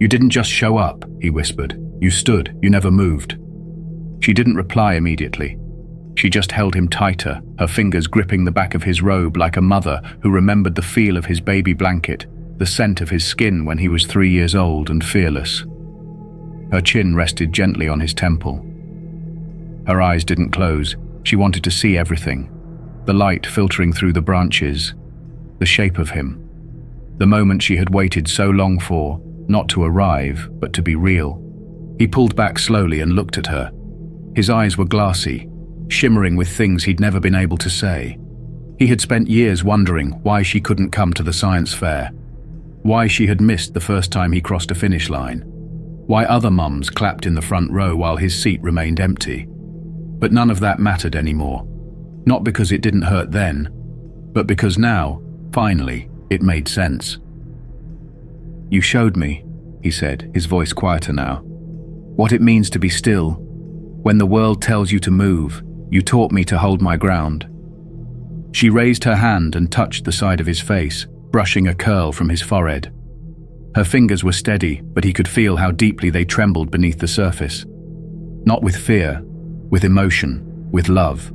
Speaker 1: "You didn't just show up," he whispered. "You stood, you never moved." She didn't reply immediately. She just held him tighter, her fingers gripping the back of his robe like a mother who remembered the feel of his baby blanket, the scent of his skin when he was 3 years old and fearless. Her chin rested gently on his temple. Her eyes didn't close. She wanted to see everything. The light filtering through the branches, the shape of him. The moment she had waited so long for, not to arrive, but to be real. He pulled back slowly and looked at her. His eyes were glassy, shimmering with things he'd never been able to say. He had spent years wondering why she couldn't come to the science fair, why she had missed the first time he crossed a finish line, why other mums clapped in the front row while his seat remained empty. But none of that mattered anymore. Not because it didn't hurt then, but because now, finally, it made sense. "You showed me," he said, his voice quieter now, "what it means to be still. When the world tells you to move, you taught me to hold my ground." She raised her hand and touched the side of his face, brushing a curl from his forehead. Her fingers were steady, but he could feel how deeply they trembled beneath the surface. Not with fear, with emotion, with love,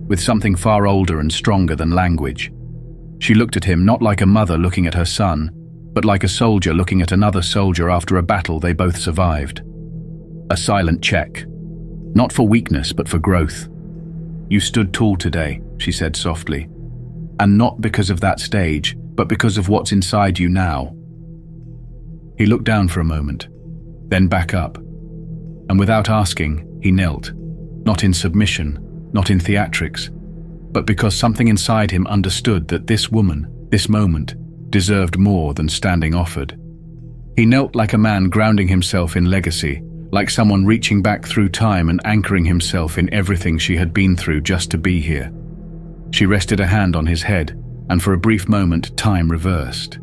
Speaker 1: with something far older and stronger than language. She looked at him not like a mother looking at her son, but like a soldier looking at another soldier after a battle they both survived. A silent check. Not for weakness, but for growth. "You stood tall today," she said softly. "And not because of that stage, but because of what's inside you now." He looked down for a moment, then back up. And without asking, he knelt. Not in submission, not in theatrics, but because something inside him understood that this woman, this moment, deserved more than standing offered. He knelt like a man grounding himself in legacy, like someone reaching back through time and anchoring himself in everything she had been through just to be here. She rested a hand on his head, and for a brief moment time reversed.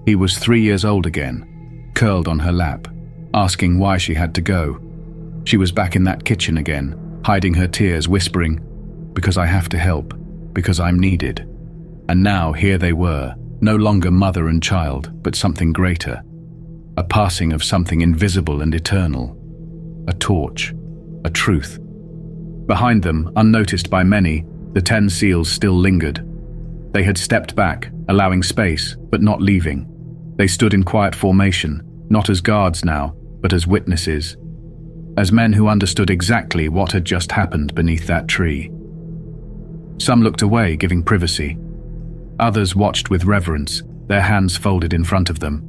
Speaker 1: He was 3 years old again, curled on her lap, asking why she had to go. She was back in that kitchen again, hiding her tears, whispering, "Because I have to help, because I'm needed." And now here they were, no longer mother and child, but something greater. A passing of something invisible and eternal. A torch, a truth. Behind them, unnoticed by many, the 10 seals still lingered. They had stepped back, allowing space, but not leaving. They stood in quiet formation, not as guards now, but as witnesses. As men who understood exactly what had just happened beneath that tree. Some looked away, giving privacy. Others watched with reverence, their hands folded in front of them,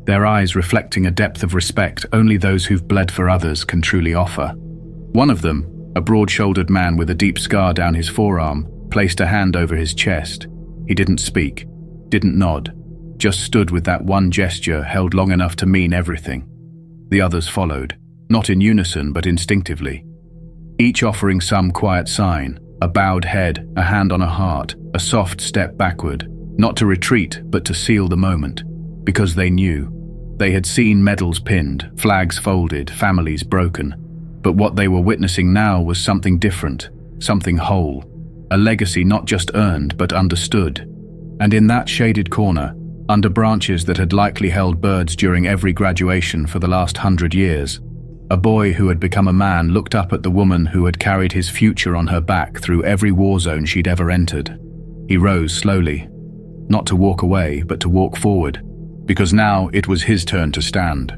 Speaker 1: their eyes reflecting a depth of respect only those who've bled for others can truly offer. One of them, a broad-shouldered man with a deep scar down his forearm, placed a hand over his chest. He didn't speak, didn't nod, just stood with that one gesture held long enough to mean everything. The others followed, not in unison but instinctively, each offering some quiet sign, a bowed head, a hand on a heart, a soft step backward, not to retreat but to seal the moment, because they knew. They had seen medals pinned, flags folded, families broken, but what they were witnessing now was something different, something whole, a legacy not just earned but understood. And in that shaded corner, under branches that had likely held birds during every graduation for the last 100 years, a boy who had become a man looked up at the woman who had carried his future on her back through every war zone she'd ever entered. He rose slowly, not to walk away, but to walk forward, because now it was his turn to stand.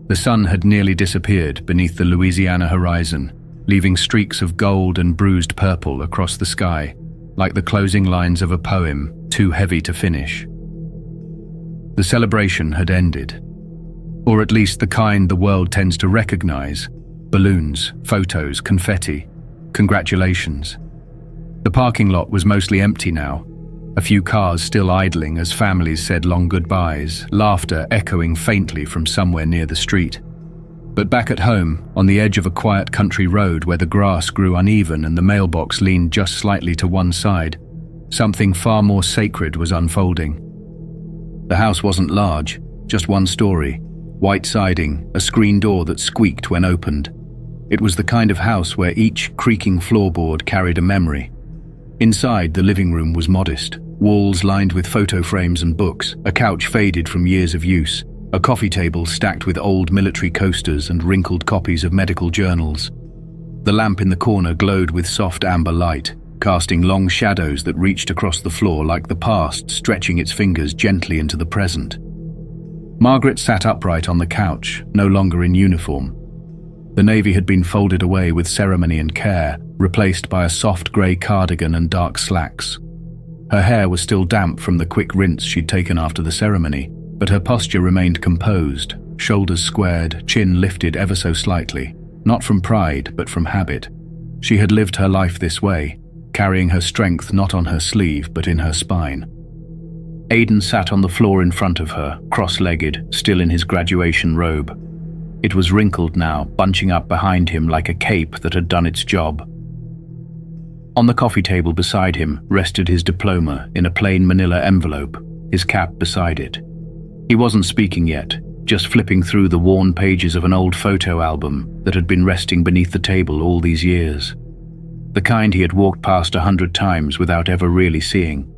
Speaker 1: The sun had nearly disappeared beneath the Louisiana horizon, leaving streaks of gold and bruised purple across the sky, like the closing lines of a poem too heavy to finish. The celebration had ended, or at least the kind the world tends to recognize: balloons, photos, confetti, congratulations. The parking lot was mostly empty now, a few cars still idling as families said long goodbyes, laughter echoing faintly from somewhere near the street. But back at home, on the edge of a quiet country road where the grass grew uneven and the mailbox leaned just slightly to one side, something far more sacred was unfolding. The house wasn't large, just one story, white siding, a screen door that squeaked when opened. It was the kind of house where each creaking floorboard carried a memory. Inside, the living room was modest, walls lined with photo frames and books, a couch faded from years of use, a coffee table stacked with old military coasters and wrinkled copies of medical journals. The lamp in the corner glowed with soft amber light, casting long shadows that reached across the floor like the past stretching its fingers gently into the present. Margaret sat upright on the couch, no longer in uniform. The navy had been folded away with ceremony and care, replaced by a soft grey cardigan and dark slacks. Her hair was still damp from the quick rinse she'd taken after the ceremony, but her posture remained composed, shoulders squared, chin lifted ever so slightly, not from pride but from habit. She had lived her life this way, carrying her strength not on her sleeve but in her spine. Aidan sat on the floor in front of her, cross-legged, still in his graduation robe. It was wrinkled now, bunching up behind him like a cape that had done its job. On the coffee table beside him rested his diploma in a plain manila envelope, his cap beside it. He wasn't speaking yet, just flipping through the worn pages of an old photo album that had been resting beneath the table all these years. The kind he had walked past 100 times without ever really seeing.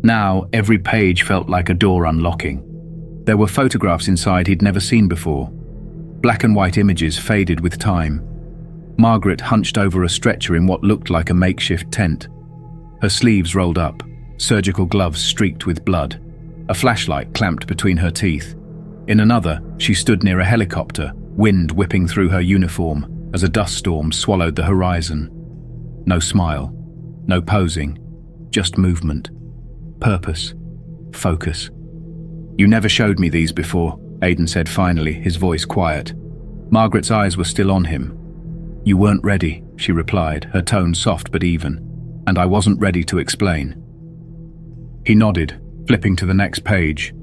Speaker 1: Now, every page felt like a door unlocking. There were photographs inside he'd never seen before. Black and white images faded with time. Margaret hunched over a stretcher in what looked like a makeshift tent. Her sleeves rolled up, surgical gloves streaked with blood, a flashlight clamped between her teeth. In another, she stood near a helicopter, wind whipping through her uniform as a dust storm swallowed the horizon. No smile, no posing, just movement, purpose, focus. "You never showed me these before," Aidan said finally, his voice quiet. Margaret's eyes were still on him. "You weren't ready," she replied, her tone soft but even, "and I wasn't ready to explain." He nodded, flipping to the next page.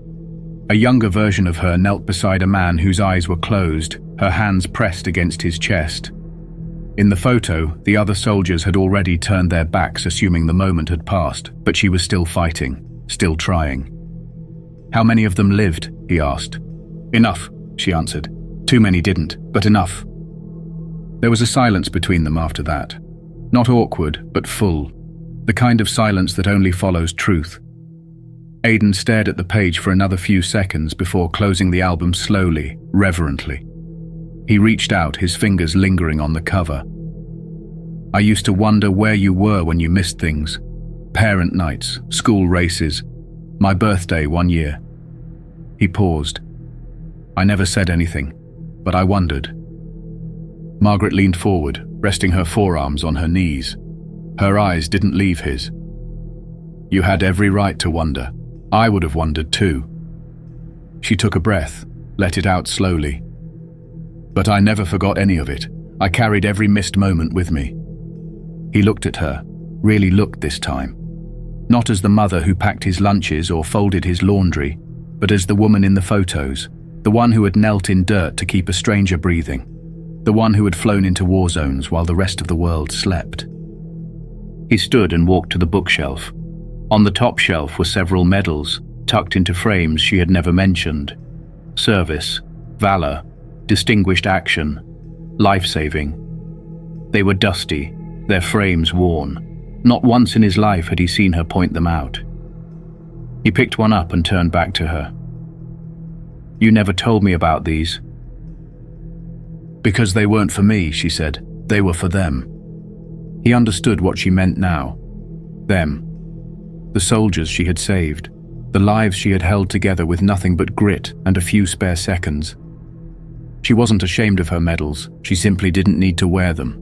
Speaker 1: A younger version of her knelt beside a man whose eyes were closed, her hands pressed against his chest. In the photo, the other soldiers had already turned their backs, assuming the moment had passed, but she was still fighting, still trying. "How many of them lived?" he asked. "Enough," she answered. "Too many didn't, but enough." There was a silence between them after that. Not awkward, but full. The kind of silence that only follows truth. Aidan stared at the page for another few seconds before closing the album slowly, reverently. He reached out, his fingers lingering on the cover. "I used to wonder where you were when you missed things. Parent nights, school races, my birthday one year." He paused. "I never said anything, but I wondered." Margaret leaned forward, resting her forearms on her knees. Her eyes didn't leave his. "You had every right to wonder. I would have wondered too." She took a breath, let it out slowly. "But I never forgot any of it. I carried every missed moment with me." He looked at her, really looked this time. Not as the mother who packed his lunches or folded his laundry, but as the woman in the photos, the one who had knelt in dirt to keep a stranger breathing, the one who had flown into war zones while the rest of the world slept. He stood and walked to the bookshelf. On the top shelf were several medals, tucked into frames she had never mentioned. Service, valor, distinguished action, life-saving. They were dusty, their frames worn. Not once in his life had he seen her point them out. He picked one up and turned back to her. "You never told me about these." "Because they weren't for me," she said. "They were for them." He understood what she meant now. Them. The soldiers she had saved. The lives she had held together with nothing but grit and a few spare seconds. She wasn't ashamed of her medals, she simply didn't need to wear them.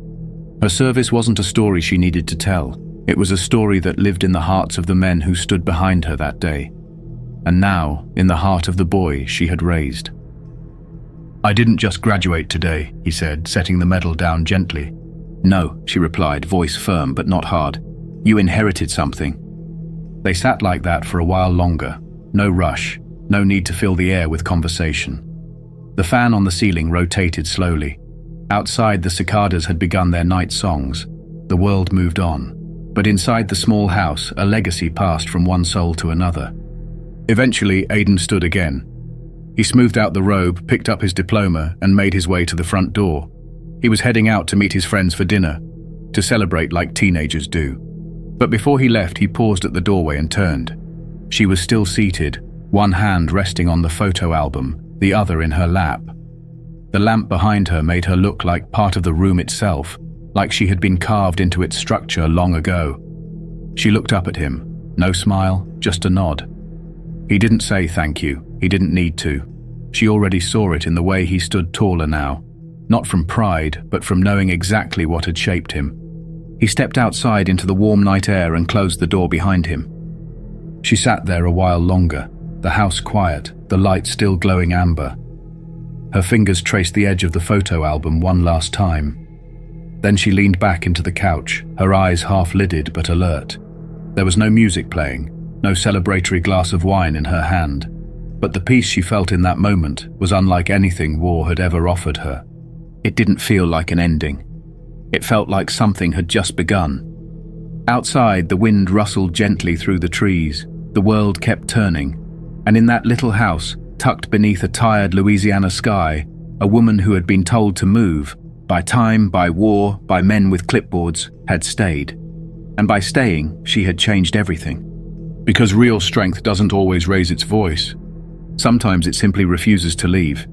Speaker 1: Her service wasn't a story she needed to tell. It was a story that lived in the hearts of the men who stood behind her that day, and now in the heart of the boy she had raised. "I didn't just graduate today," he said, setting the medal down gently. "No," she replied, voice firm but not hard. "You inherited something." They sat like that for a while longer. No rush, no need to fill the air with conversation. The fan on the ceiling rotated slowly. Outside, the cicadas had begun their night songs. The world moved on. But inside the small house, a legacy passed from one soul to another. Eventually, Aidan stood again. He smoothed out the robe, picked up his diploma, and made his way to the front door. He was heading out to meet his friends for dinner, to celebrate like teenagers do. But before he left, he paused at the doorway and turned. She was still seated, one hand resting on the photo album, the other in her lap. The lamp behind her made her look like part of the room itself, like she had been carved into its structure long ago. She looked up at him. No smile, just a nod. He didn't say thank you. He didn't need to. She already saw it in the way he stood taller now. Not from pride, but from knowing exactly what had shaped him. He stepped outside into the warm night air and closed the door behind him. She sat there a while longer, the house quiet, the light still glowing amber. Her fingers traced the edge of the photo album one last time. Then she leaned back into the couch, her eyes half-lidded but alert. There was no music playing, no celebratory glass of wine in her hand. But the peace she felt in that moment was unlike anything war had ever offered her. It didn't feel like an ending. It felt like something had just begun. Outside, the wind rustled gently through the trees. The world kept turning. And in that little house, tucked beneath a tired Louisiana sky, a woman who had been told to move, by time, by war, by men with clipboards, had stayed. And by staying, she had changed everything. Because real strength doesn't always raise its voice. Sometimes it simply refuses to leave.